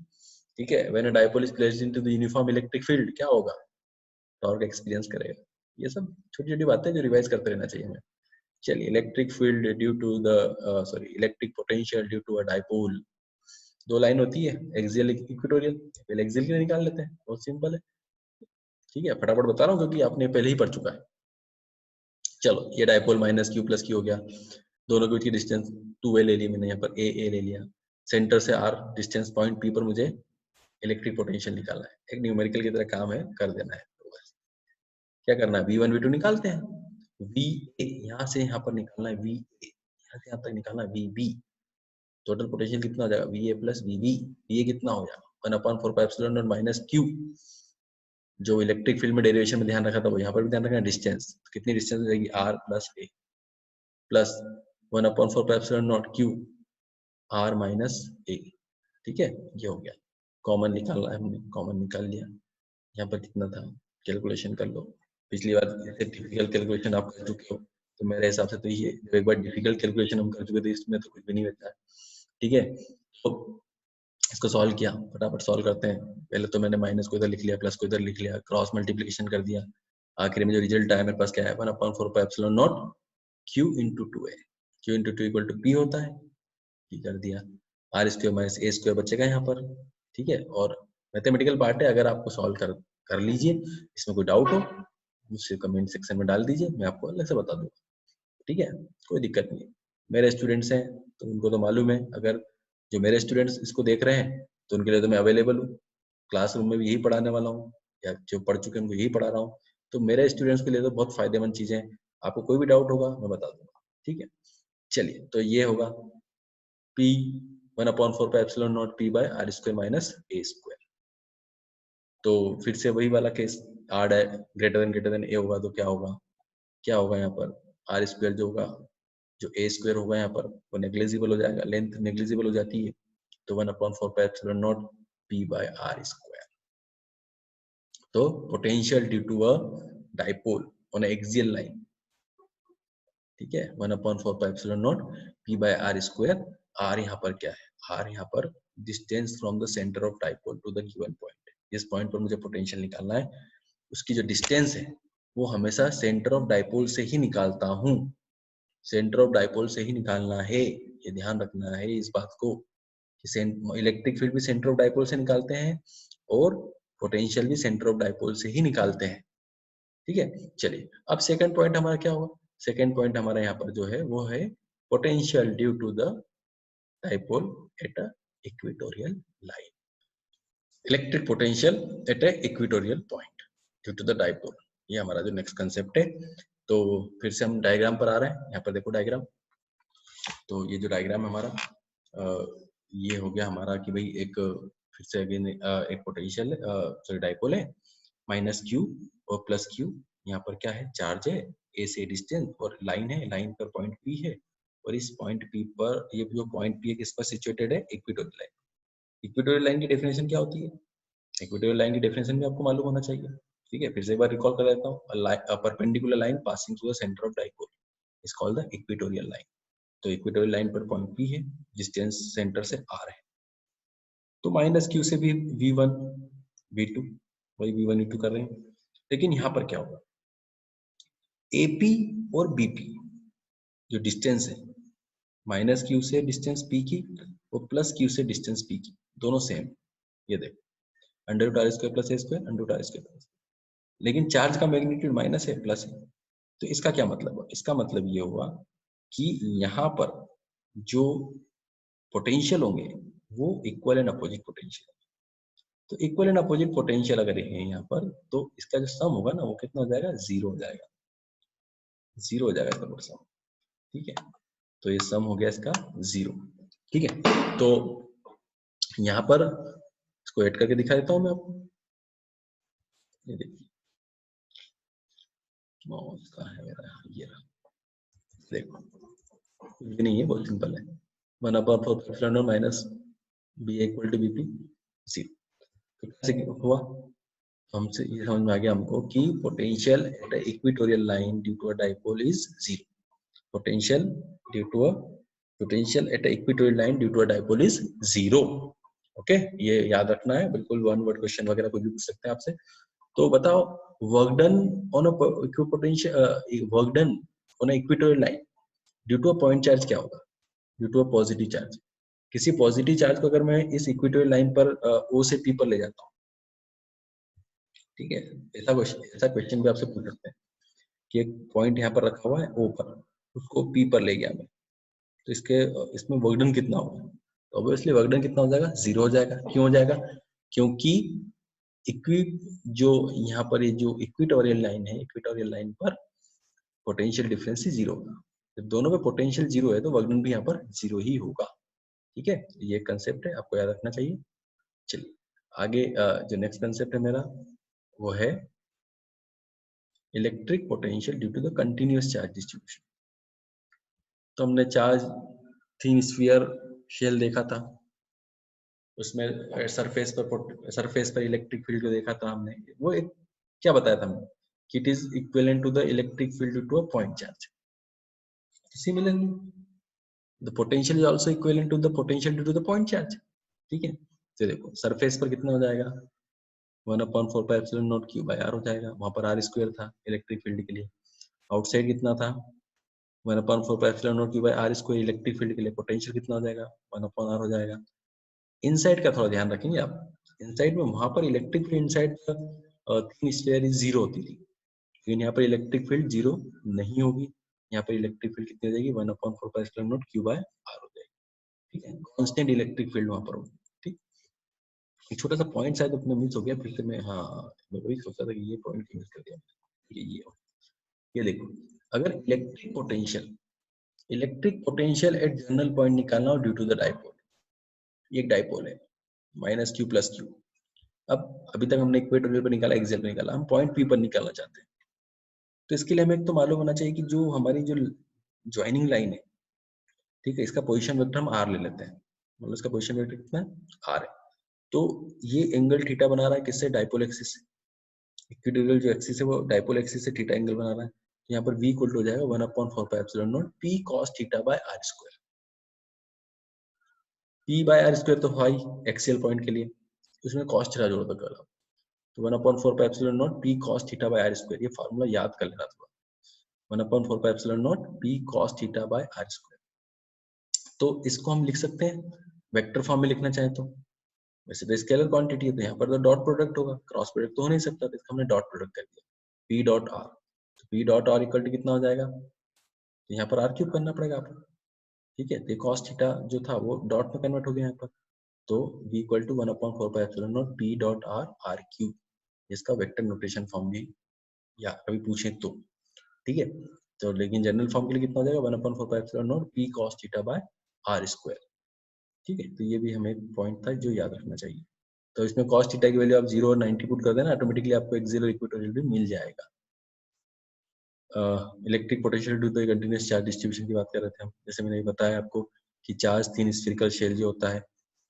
ठीक है, when a dipole is placed into the uniform electric field क्या होगा, टॉर्क एक्सपीरियंस करेगा। ये सब छोटी छोटी बातें जो रिवाइज करते रहना चाहिए हमें। चलिए, electric field due to the electric potential due to a dipole, दो लाइन होती है, एक्सियल इक्वेटोरियल। पहले एक्सियल के लिए निकाल लेते हैं, बहुत सिंपल है। ठीक है, फटाफट बता रहा हूँ क्योंकि आपने पहले ही पढ़ चुका है। चलो, ये dipole minus Q plus Q हो गया, दोनों के बीच की डिस्टेंस 2a ले ली मैंने, यहाँ पर a ले लिया। सेंटर से r डिस्टेंस पॉइंट p पर मुझे इलेक्ट्रिक पोटेंशियल निकालना है, एक न्यूमेरिकल की तरह काम है, कर देना है। तो बस क्या करना है, v1 v2 निकालते हैं। va यहाँ से यहाँ पर निकालना है, va यहाँ से यहाँ तक निकालना है, vb टोटल पोटेंशियल कितना हो जाएगा, va प्लस vb। va कितना हो जाएगा 1/4 माइनस क्यू, जो इलेक्ट्रिक फील्ड में डेरिवेशन में ध्यान रखा था वो यहाँ पर भी ध्यान रखना। डिस्टेंस कितनी डिस्टेंस हो जाएगी, r plus a plus 1/4 Q r minus a। ठीक है, ये हो गया। कॉमन निकालना है हमने, कॉमन निकाल लिया। यहाँ पर कितना था, कैलकुलेशन कर लो। पिछली बार डिफिकल्ट कैलकुलेशन आप कर चुके हो, तो मेरे हिसाब से तो ये एक बार डिफिकल्ट कैलकुलेशन हम कर चुके थे, इसमें तो कुछ भी नहीं बचा है। ठीक है, तो इसको सॉल्व किया, फटाफट सॉल्व करते हैं। पहले तो मैंने माइनस को इधर लिख लिया, प्लस को इधर लिख लिया, क्रॉस मल्टीप्लिकेशन कर दिया। आखिर में जो रिजल्ट आया मेरे पास क्या है, 1/4 q into 2a। q into 2 equal to p होता है, p कर दिया। r square minus a square बचेगा यहाँ पर। ठीक है, और मैथमेटिकल पार्ट है, अगर आपको सॉल्व कर लीजिए, इसमें कोई डाउट हो मुझसे कमेंट सेक्शन में डाल दीजिए, मैं आपको अलग से बता दूंगा। ठीक है, कोई दिक्कत नहीं। मेरे स्टूडेंट्स हैं तो उनको तो मालूम है, अगर जो मेरे स्टूडेंट्स इसको देख रहे हैं तो उनके लिए तो मैं अवेलेबल हूँ, क्लासरूम में भी यही पढ़ाने वाला हूँ, या जो पढ़ चुके हैं उनको यही पढ़ा रहा हूँ। तो मेरे स्टूडेंट्स के लिए तो बहुत फायदेमंद चीजें हैं, आपको कोई भी डाउट होगा मैं बता दूंगा। ठीक है, चलिए, तो ये होगा p 1/4 p by r square minus a square. तो फिर से वही वाला case, r greater than a होगा तो क्या होगा, यहाँ पर r स्क्वायर जो होगा, जो a स्क्वायर होगा यहाँ पर वो नेग्लिजिबल हो जाएगा, लेंथ नेग्लिजिबल हो जाती है, तो 1/4 p by r स्क्वायर। तो potential due to a dipole on axial line, ठीक है, 1/4 p by r square. r यहाँ पर क्या है, r यहाँ पर distance from the centre of dipole to the given point. इस पॉइंट पर मुझे पोटेंशियल निकालना है, उसकी जो डिस्टेंस है वो हमेशा सेंटर ऑफ डाइपोल से ही निकालता हूँ, सेंटर ऑफ डाइपोल से ही निकालना है, ये ध्यान रखना है इस बात को। इलेक्ट्रिक फील्ड भी सेंटर ऑफ डाइपोल से निकालते हैं और पोटेंशियल भी सेंटर ऑफ डाइपोल से ही निकालते हैं। ठीक है, चलिए अब सेकंड पॉइंट हमारा क्या होगा, सेकंड पॉइंट हमारा यहाँ पर जो है वो है potential due to the dipole at a equatorial line. Electric potential at a equatorial point due to the dipole, ये हमारा जो नेक्स्ट कंसेप्ट है। तो फिर से हम डायग्राम पर आ रहे हैं, यहाँ पर देखो डायग्राम। तो ये जो डायग्राम है हमारा, ये हो गया हमारा कि भाई एक फिर से अगेन एक पोटेंशियल सॉरी डाइपोल है, माइनस क्यू और प्लस क्यू। यहाँ पर क्या है, चार्ज है, ए से डिस्टेंस, और लाइन है, लाइन पर पॉइंट पी है, और इस पॉइंट पी पर ये जो पॉइंट पी है किस पर सिचुएटेड है, इक्वेटोरियल लाइन। इक्वेटोरियल लाइन की डेफिनेशन क्या होती है, इक्वेटोरियल लाइन की डेफिनेशन भी आपको मालूम होना चाहिए। ठीक है, फिर से एक बार रिकॉल कर देता हूँ, perpendicular line passing through the centre of dipole is called the equatorial line. तो इक्वेटोरियल लाइन पर पॉइंट पी है, डिस्टेंस सेंटर से आर है, तो माइनस क्यू से भी v1 v2, वही v1 v2 कर रहे हैं। लेकिन यहाँ पर क्या होगा, AP और BP जो डिस्टेंस है, माइनस क्यू से डिस्टेंस p की और प्लस क्यू से डिस्टेंस p की, दोनों सेम। ये देखो under root r square plus a square, under root r square, लेकिन चार्ज का मैग्नीट्यूड माइनस है प्लस है। तो इसका क्या मतलब है, इसका मतलब ये हुआ कि यहाँ पर जो पोटेंशियल होंगे वो इक्वल एंड अपोजिट पोटेंशियल। तो इक्वल एंड अपोजिट पोटेंशियल अगर है यहाँ पर, तो इसका जो सम होगा ना वो कितना हो जाएगा, जीरो हो जाएगा, जीरो हो जाएगा इसका सम। ठीक है, तो ये सम हो गया इसका 0। ठीक है, तो यहाँ पर इसको ऐड करके दिखा देता हूँ मैं आपको। ये देखिए, माउस कहाँ है मेरा, ये रहा, देखो कुछ भी नहीं है, बहुत सिंपल है। 1/4 minus B equal to BP 0। तो कैसे हुआ, हमसे ये समझ में आ गया हमको कि potential at equatorial line due to a dipole is 0। Potential due to a potential at equatorial line due to a dipole is 0। Okay, ये याद रखना है, बिल्कुल वन वर्ड क्वेश्चन वगैरह कुछ भी पूछ सकते हैं आपसे। तो बताओ, work done on a potential, work done on a equatorial line due to a point charge क्या होगा, due to a positive charge. किसी पॉजिटिव चार्ज को अगर मैं इस इक्वेटोरियल लाइन पर ओ से पी पर ले जाता हूँ, ठीक है, ऐसा क्वेश्चन भी आपसे पूछ सकते हैं कि एक पॉइंट यहाँ पर रखा हुआ है ओ पर, उसको पी पर ले गया मैं, तो इसमें वर्कडन कितना होगा, तो ऑब्वियसली वर्कडन कितना हो जाएगा, 0 हो जाएगा। क्यों हो जाएगा, क्योंकि इक्वी जो यहाँ पर ये जो इक्वेटोरियल लाइन है, इक्वेटोरियल लाइन पर पोटेंशियल डिफरेंस ही 0 होगा। जब दोनों में पोटेंशियल 0 है तो वर्कडन भी यहाँ पर 0 ही होगा। ठीक है, ये कंसेप्ट है, आपको याद रखना चाहिए। चलिए आगे, जो नेक्स्ट कंसेप्ट है मेरा वो है electric potential due to the continuous charge distribution. तो हमने चार्ज थीन स्फीयर शेल देखा था, उसमें सरफेस पर इलेक्ट्रिक फील्ड को देखा था हमने। वो एक क्या बताया था हमने कि it is equivalent to the electric field due to a point charge. Similarly the potential is also equivalent to the potential due to the point charge. ठीक है, तो देखो सरफेस पर कितना हो जाएगा, 1/4πε0 क्यू बाय आर हो जाएगा। वहां पर आर स्क्वायर था इलेक्ट्रिक फील्ड के लिए। आउटसाइड कितना था, 1/4πε0 Q by are square electric field के लिए। पोटेंशियल कितना हो जाएगा, 1/r हो जाएगा। इनसाइड का थोड़ा ध्यान रखेंगे आप, इनसाइड में वहां पर electric field inside thin sphere is 0 होती थी, लेकिन यहाँ पर इलेक्ट्रिक फील्ड 0 नहीं होगी। यहाँ पर इलेक्ट्रिक फील्ड कितनी हो जाएगी, 1/4πε0 क्यू बाय आर हो जाएगी। ठीक है, कांस्टेंट इलेक्ट्रिक फील्ड वहां पर होगी। ठीक, एक छोटा सा पॉइंट शायद अपने मिस हो गया, फिर से मैं, हाँ मैं वही सोचा था कि ये पॉइंट मिस कर दिया। ये देखो, अगर electric potential eight general point निकालना हो ड्यू टू द डाइपोल, ये एक डाइपोल है माइनस क्यू प्लस क्यू। अब अभी तक हमने इक्वेटोरियल पर निकाला, एक्सियल पर निकाला, हम पॉइंट पी पर निकालना चाहते हैं। तो इसके लिए हमें एक तो मालूम होना चाहिए कि जो हमारी जो ज्वाइनिंग लाइन है, ठीक है, इसका पोजीशन वेक्टर हम आर ले लेते हैं, मतलब इसका पोजीशन वेक्टर कितना है, आर है। तो ये एंगल थीटा बना रहा है किससे, डाइपोल एक्सिस से। इक्वेटोरियल जो एक्सिस है वो डाइपोल एक्सिस से थीटा एंगल बना रहा है। तो यहाँ पर v इक्वल टू हो जाएगा 1/4πε0 p cos theta by are square. p by are square तो हाई एक्सियल पॉइंट के लिए, उसमें cos थीटा जोड़ दो कल, तो 1/4πε0 p cos theta by are square. ये फार्मूला याद कर लेना थोड़ा, 1/4πε0 p cos theta by are square. तो इसको हम लिख सकते हैं वेक्टर फॉर्म में लिखना चाहें तो। वैसे तो स्केलर क्वांटिटी है तो यहाँ पर तो डॉट प्रोडक्ट होगा, क्रॉस प्रोडक्ट तो हो नहीं सकता, तो इसका हमने डॉट प्रोडक्ट कर दिया, p डॉट r। तो p dot r equal to कितना हो जाएगा, तो यहाँ पर r क्यूब करना पड़ेगा आपको। ठीक है, तो cos थीटा जो था वो डॉट में कन्वर्ट हो गया यहाँ पर, तो v equal to 1/4πε0 p dot r r cube, इसका वेक्टर नोटेशन फॉर्म भी या कभी पूछे तो। ठीक है, तो लेकिन जनरल फॉर्म के लिए कितना हो जाएगा, 1/4πε0 p cos theta bye r square. ठीक है, तो ये भी हमें पॉइंट था जो याद रखना चाहिए। तो इसमें cos थीटा की वैल्यू आप 0 और 90 पुट कर देना, ऑटोमेटिकली आपको एक्सियल और इक्वेटोरियल भी मिल जाएगा। Electric potential due to continuous charge distribution की बात कर रहे थे हम। जैसे मैंने बताया आपको कि चार्ज थिन स्फेरिकल शेल जो होता है,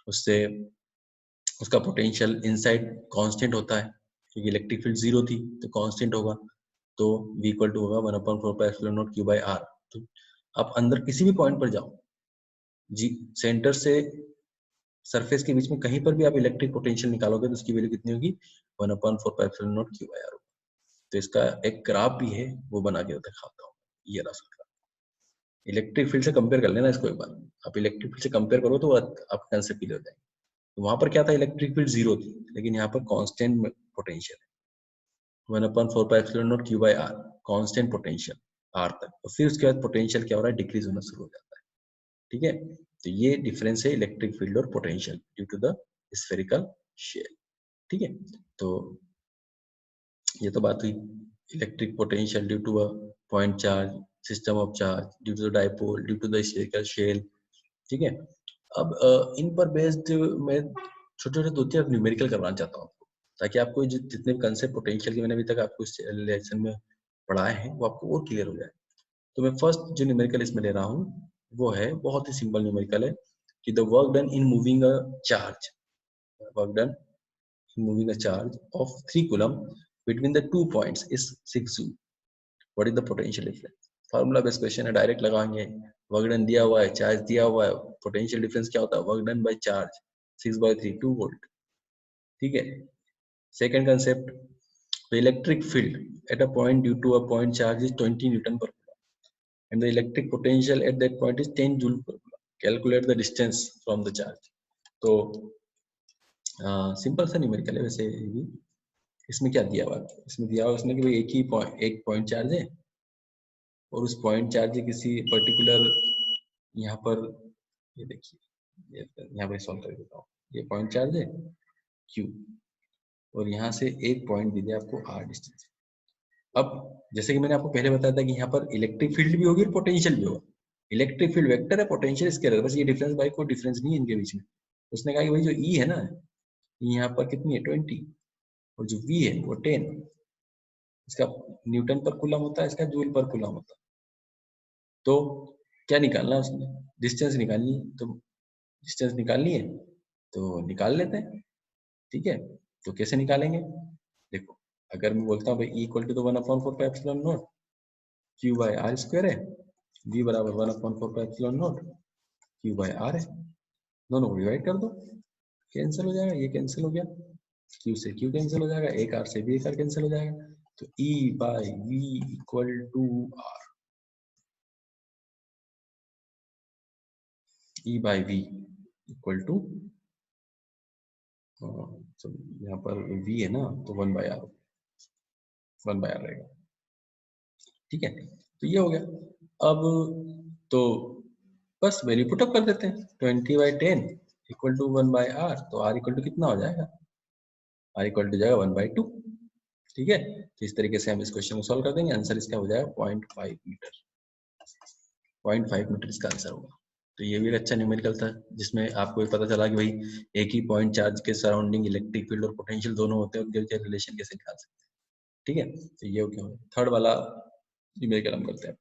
उससे उसका पोटेंशियल इनसाइड कांस्टेंट होता है, क्योंकि इलेक्ट्रिक फील्ड 0 थी तो कांस्टेंट होगा। तो v इक्वल टू होगा 1/4πε0 q बाय r। तो आप अंदर किसी भी पॉइंट पर जाओ जी, सेंटर से सरफेस के बीच में कहीं पर भी आप इलेक्ट्रिक पोटेंशियल निकालोगे तो उसकी वैल्यू कितनी होगी, 1/4πε0 q बाय r। तो इसका एक ग्राफ भी है, वो बना के दिखाता हूँ। ये रहा उसका ग्राफ, इलेक्ट्रिक फील्ड से कंपेयर कर लेना इसको एक बार। आप इलेक्ट्रिक फील्ड से कंपेयर करो तो आपका कंसेप्ट क्लियर हो जाएगा। तो वहां पर क्या था, इलेक्ट्रिक फील्ड 0 थी, लेकिन यहाँ पर कांस्टेंट पोटेंशियल है, 1/4πε0 q by r, constant potential r तक। और फिर उसके बाद पोटेंशियल क्या हो रहा है, डिक्रीज होना शुरू हो जाता है। ठीक है, तो ये डिफरेंस है इलेक्ट्रिक फील्ड और potential due to the spherical shell. ठीक है, तो ये तो बात हुई electric potential due to a point charge system of charge due to the dipole due to the spherical shell, ठीक है। अब इन पर बेस्ड मैं छोटे छोटे 2-3 न्यूमेरिकल करवाना चाहता हूँ आपको, ताकि आपको जितने कंसेप्ट पोटेंशियल के मैंने अभी तक आपको इस लेसन में पढ़ाए हैं वो आपको और क्लियर हो जाए। तो मैं फर्स्ट जो न्यूमेरिकल इसमें ले रहा हूँ वो है बहुत ही सिंपल न्यूमेरिकल है कि the work done in moving a charge, work done in moving a charge of 3 coulomb between the 2 points is 6 joule. What is the potential difference? Formula based question है, डायरेक्ट लगाएंगे। वर्क डन दिया हुआ है, चार्ज दिया हुआ है, पोटेंशियल डिफरेंस क्या होता है? Work done by charge 6/3 2 volt, ठीक है। Second concept, the electric field at a point due to a point charge is 20 newton per coulomb and the electric potential at that point is 10 joule per coulomb. Calculate the distance from the charge. तो सिंपल सा न्यूमेरिकल है वैसे ये। इसमें क्या दिया हुआ है? इसमें दिया हुआ उसने कि भाई एक पॉइंट चार्ज है और उस पॉइंट चार्ज किसी पर्टिकुलर, यहाँ पर ये देखिए, यहाँ पर सॉल्व कर देता हूँ। ये पॉइंट चार्ज है Q और यहाँ से एक पॉइंट दे दिया आपको R डिस्टेंस। अब जैसे कि मैंने आपको पहले बताया था कि यहाँ पर इलेक्ट्रिक फील्ड भी होगी और पोटेंशियल भी होगा। इलेक्ट्रिक फील्ड वेक्टर है, पोटेंशियल स्केलर है, बस ये डिफरेंस भाई कोई डिफरेंस नहीं है इनके बीच में। उसने कहा कि भाई जो E है ना, यहाँ पर कितनी है 20 और जो V है वो 10, इसका न्यूटन पर कूलम होता है, इसका जूल पर कूलम होता है। तो क्या निकालना है उसने? डिस्टेंस निकालनी है। तो डिस्टेंस निकालनी है तो निकाल लेते हैं, ठीक है। तो कैसे निकालेंगे? देखो, अगर मैं बोलता हूँ भाई E इक्वल टू तो 1/4πε0 Q बाय आर स्क्वायर है, V बराबर 1/4πε0 Q बाय आर है। दोनों को डिवाइड कर दो, कैंसिल हो जाएगा, ये कैंसिल हो गया, Q से Q कैंसिल हो जाएगा, एक R से भी एक R कैंसिल हो जाएगा। तो E by V equal to R, E by V equal to, यहाँ पर V है ना तो 1/R, 1/R रहेगा, ठीक है। तो ये हो गया। अब तो बस वैल्यू पुट अप कर देते हैं, 20/10 इक्वल टू 1/R, तो R इक्वल टू कितना हो जाएगा? R इक्वल टू जाएगा 1/2, ठीक है। तो इस तरीके से हम इस क्वेश्चन को सॉल्व कर देंगे। आंसर इसका हो जाएगा 0.5 मीटर, 0.5 मीटर इसका आंसर होगा। तो ये भी एक अच्छा न्यूमेरिकल था जिसमें आपको पता चला कि भाई एक ही पॉइंट चार्ज के सराउंडिंग इलेक्ट्रिक फील्ड और पोटेंशियल दोनों होते हैं, उनके रिलेशन कैसे निकाल सकते हैं, ठीक है। तो ये क्या हो, थर्ड वाला न्यूमेरिकल हम करते हैं।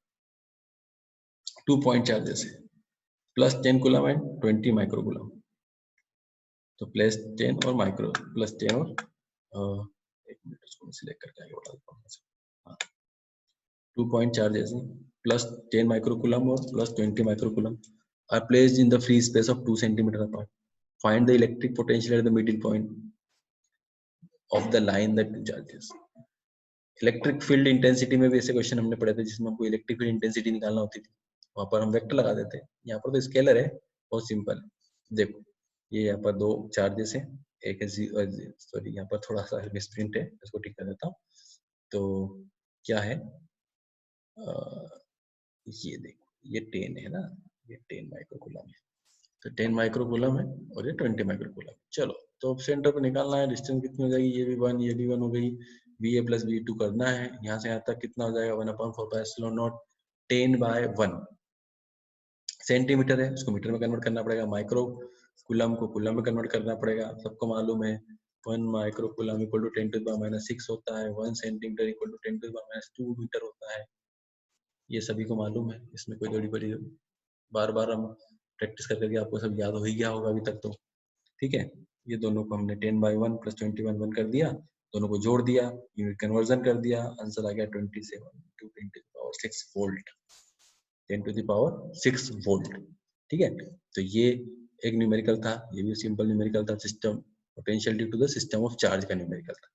2 पॉइंट चार्जेस है, plus 10 coulomb and 20 micro coulomb. तो प्लस 10 और माइक्रो, प्लस 10 और एक मिनट इसको सिलेक्ट करके आगे बढ़ा देता हूँ। 2 point charges plus 10 microcoulomb or plus 20 microcoulomb are placed in the free space of 2 centimeter apart. Find the electric potential at the middle point of the line that two charges. Electric field intensity में भी ऐसे क्वेश्चन हमने पढ़े थे जिसमें हमको इलेक्ट्रिक फील्ड इंटेंसिटी निकालना होती थी, वहां पर हम वेक्टर लगा देते हैं। यहाँ पर तो स्केलर है, बहुत सिंपल है। देखो ये यहाँ पर दो चार्जेस है, एक है सॉरी यहाँ पर थोड़ा सा मिसप्रिंट है, इसको ठीक कर देता हूँ। तो क्या है, ये देखो ये 10 है ना, ये 10 माइक्रोकूलम है, तो 10 माइक्रोकूलम है और ये 20 माइक्रोकूलम। चलो तो सेंटर पर निकालना है, डिस्टेंस कितनी हो जाएगी, ये भी 1 ये भी 1 हो गई, VA प्लस V2 करना है। यहाँ से यहाँ तक कितना हो जाएगा 1/4πε0, 10/1 सेंटीमीटर है, उसको मीटर में कन्वर्ट करना पड़ेगा, माइक्रो कूलम को कूलम में कन्वर्ट करना पड़ेगा। सबको मालूम है 1 माइक्रोकूलम इक्वल टू 10⁻6 होता है, 1 सेंटीमीटर इक्वल टू 10⁻2 मीटर होता है। ये सभी को मालूम है, इसमें कोई बड़ी बड़ी बार बार हम प्रैक्टिस कर करके आपको सब याद हो ही गया होगा अभी तक तो, ठीक है। ये दोनों को हमने 10/1 प्लस 21 कर दिया, दोनों को जोड़ दिया, यूनिट कन्वर्जन कर दिया, आंसर आ गया 27 टू 10⁻6 वोल्ट, 10⁻6 वोल्ट, ठीक है। तो ये एक न्यूमेरिकल था, ये भी सिंपल न्यूमेरिकल था, system potential due to the system of charge का न्यूमेरिकल था,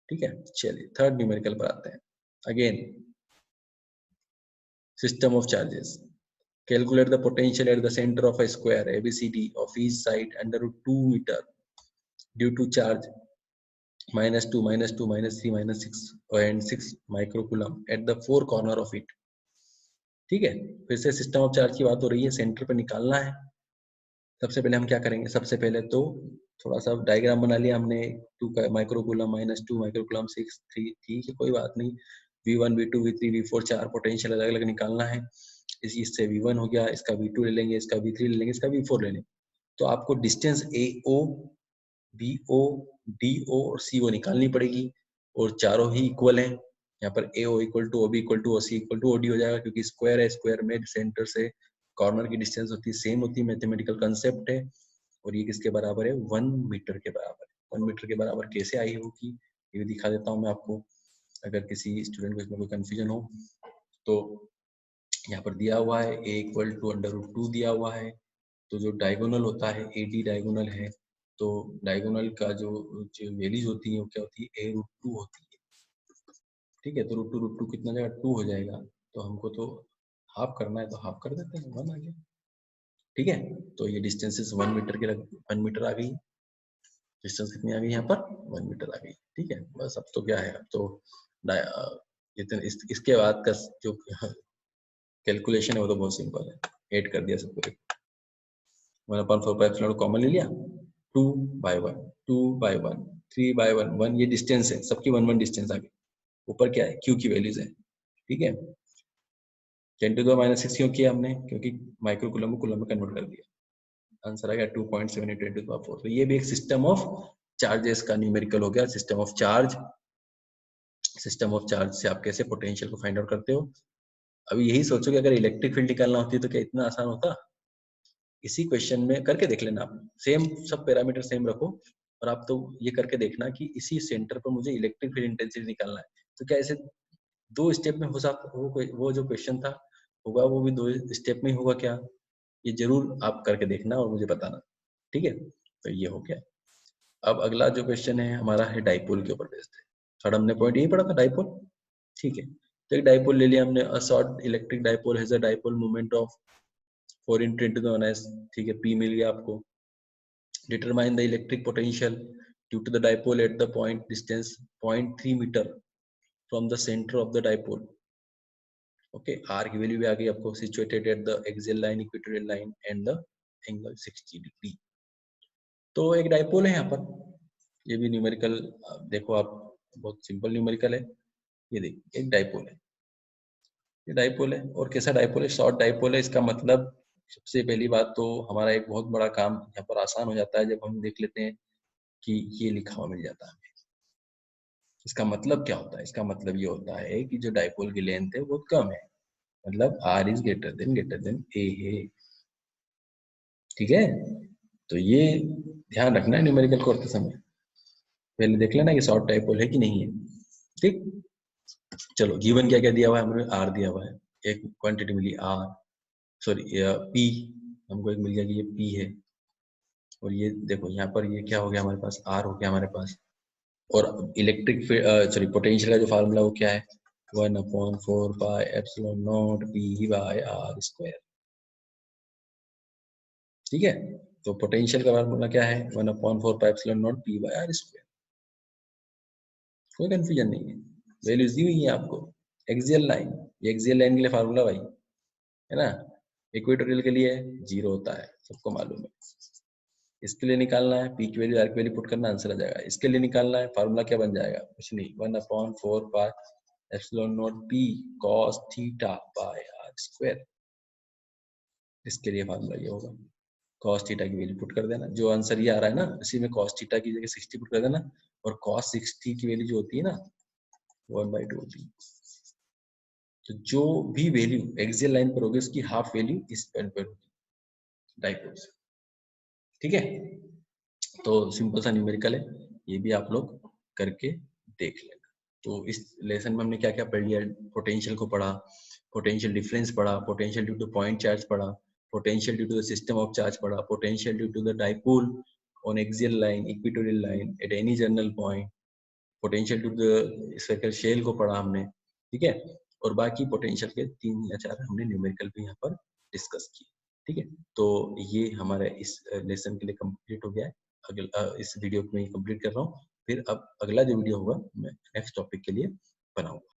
ठीक है। चलिए थर्ड न्यूमेरिकल पर आते हैं। Again system of charges. Calculate the potential at the center of a square ABCD of each side under root 2 meter due to charge -2, -2, -3, -6 and 6 microcoulomb at the four corner of it. ठीक है, फिर से सिस्टम ऑफ चार्ज की बात हो रही है, सेंटर पे निकालना है। सबसे पहले हम क्या करेंगे, सबसे पहले तो थोड़ा सा डायग्राम बना लिया हमने, 2 माइक्रोकूलम -2 माइक्रोकूलम 6 3, ठीक है कोई बात नहीं। V1 V2 V3 V4 चार पोटेंशियल अलग अलग निकालना है। इससे V1 हो गया, इसका V2 ले लेंगे, इसका V3 ले लेंगे, इसका V4 ले लेंगे। तो आपको डिस्टेंस AO BO DO और CO निकालनी पड़ेगी और चारों ही इक्वल हैं। यहाँ पर AO equal to OB equal to OC equal to OD हो जाएगा, क्योंकि स्क्वायर है, स्क्वायर में सेंटर से कॉर्नर की डिस्टेंस होती है सेम होती है, मैथमेटिकल कंसेप्ट है। और ये किसके बराबर है? 1 मीटर के बराबर है। 1 मीटर के बराबर कैसे आई होगी ये भी दिखा देता हूँ मैं आपको, अगर किसी स्टूडेंट को इसमें कोई कंफ्यूजन हो तो। यहाँ पर दिया हुआ है A इक्वल टू √2 दिया हुआ है। तो जो डायगोनल होता है AD डायगोनल है, तो डायगोनल का जो वैल्यूज होती है वो क्या होती है? A√2 होती है। ठीक है, तो √2 कितना जाएगा? 2 हो जाएगा। तो हमको तो हाफ करना है तो हाफ कर देते हैं, 1 आ गया। ठीक है, तो ये डिस्टेंसेस 1 मीटर के 1 मीटर आ गई। डिस्टेंस कितनी आ गई यहाँ पर? 1 मीटर आ गई। ठीक है, बस अब तो क्या है, अब तो इसके बाद का जो कैलकुलेशन है वो तो बहुत सिंपल है, ऐड कर दिया सबको। 1/4 कॉमन ले लिया, 2/1 2/1 3/1 1, ये डिस्टेंस है सबकी, 1 1 डिस्टेंस आ गई। ऊपर क्या है? Q की वैल्यूज है। ठीक है, 10⁻⁶ क्यों किया हमने? क्योंकि माइक्रो कूलम को कूलम में कन्वर्ट कर दिया। आंसर आ गया 2.7 × 10⁻⁴। तो ये भी एक सिस्टम ऑफ चार्जेस का न्यूमेरिकल हो गया। System of charge, system of charge से आप कैसे पोटेंशियल को फाइंड आउट करते हो। अभी यही सोचो कि अगर इलेक्ट्रिक फील्ड निकालना होती तो क्या इतना आसान होता? इसी क्वेश्चन में करके देख लेना आप, सेम सब पैरामीटर सेम रखो और आप तो ये करके देखना कि इसी सेंटर पर मुझे इलेक्ट्रिक फील्ड इंटेंसिटी निकालना है। तो क्या ऐसे 2 स्टेप में हो सकता? वो जो क्वेश्चन था होगा वो भी 2 स्टेप में ही होगा क्या? ये जरूर आप करके देखना और मुझे बताना। ठीक है, तो ये हो गया। अब अगला जो क्वेश्चन है हमारा है डाइपोल के ऊपर बेस्ड है। थोड़ा हमने पॉइंट यही पढ़ा था, डाइपोल। ठीक है, तो एक डाइपोल ले लिया हमने। A short electric dipole has a dipole moment of 4 × 10⁻⁹। ठीक है, P मिल गया आपको। Determine the electric potential due to the dipole at the point distance 0.3 metre from the centre of the dipole. Okay, r की वैल्यू भी आ गई आपको। Situated at the axial line, equatorial line and the angle 60 degree. तो एक डाइपोल है यहाँ पर, ये भी न्यूमेरिकल देखो आप, बहुत सिंपल न्यूमेरिकल है। ये देखिए एक डाइपोल है, ये डाइपोल है। और कैसा डाइपोल है? शॉर्ट डाइपोल है। इसका मतलब सबसे पहली बात तो हमारा एक बहुत बड़ा काम यहाँ पर आसान हो जाता है जब हम देख लेते हैं कि ये लिखा हुआ मिल जाता है हमें। इसका मतलब क्या होता है? इसका मतलब ये होता है कि जो डाइपोल की लेंथ है बहुत कम है, मतलब R is greater than A है। ठीक है, तो ये ध्यान रखना है न्यूमेरिकल करते समय। पहले देख लेना कि शॉर्ट डाइपोल है कि नहीं है। ठीक, चलो गिवन क्या क्या दिया हुआ है हमें? R दिया हुआ है, एक क्वांटिटी मिली R, सॉरी P, हमको एक मिल गया कि ये P है। और ये देखो यहाँ पर ये क्या हो गया हमारे पास? R हो गया हमारे पास। और इलेक्ट्रिक सॉरी पोटेंशियल का जो फार्मूला वो क्या है? 1/4πε0P/r²। ठीक है, तो पोटेंशियल का फार्मूला क्या है? 1/4πε0P/r²। कोई कंफ्यूजन नहीं है, वैल्यूज दी हुई है आपको। एक्सियल लाइन, ये एक्सियल लाइन के लिए फार्मूला भाई है ना। इक्वेटोरियल के लिए 0 होता है, सबको मालूम है। इसके लिए निकालना है P की वैल्यू, R की वैल्यू पुट करना, आंसर आ जाएगा। इसके लिए निकालना है फार्मूला, क्या बन जाएगा? कुछ नहीं, 1/4πε0P cos θ/r²। इसके लिए फार्मूला ये होगा, cos थीटा की वैल्यू पुट कर देना। जो आंसर ये आ रहा है ना, इसी में cos थीटा की जगह 60 पुट कर देना, और cos 60 की वैल्यू जो होती है ना 1/2p। तो जो भी वैल्यू एक्सियल लाइन पर होगी उसकी हाफ वैल्यू इस पॉइंट पर होगी डाइपोल से। ठीक है, तो सिंपल सा न्यूमेरिकल है, ये भी आप लोग करके देख लेना। तो इस लेसन में हमने क्या क्या पढ़ लिया? पोटेंशियल को पढ़ा, पोटेंशियल डिफरेंस पढ़ा, potential due to point charge पढ़ा, potential due to the system of charge पढ़ा, potential due to the dipole on axial line, equatorial line, at any general point, potential due to the spherical shell को पढ़ा हमने। ठीक है, और बाकी पोटेंशियल के 3 या 4 हमने न्यूमेरिकल भी यहाँ पर डिस्कस किए। ठीक है, तो ये हमारे इस लेसन के लिए कंप्लीट हो गया है। अगला इस वीडियो को मैं कंप्लीट कर रहा हूँ, फिर अब अगला जो वीडियो होगा मैं नेक्स्ट टॉपिक के लिए बनाऊंगा।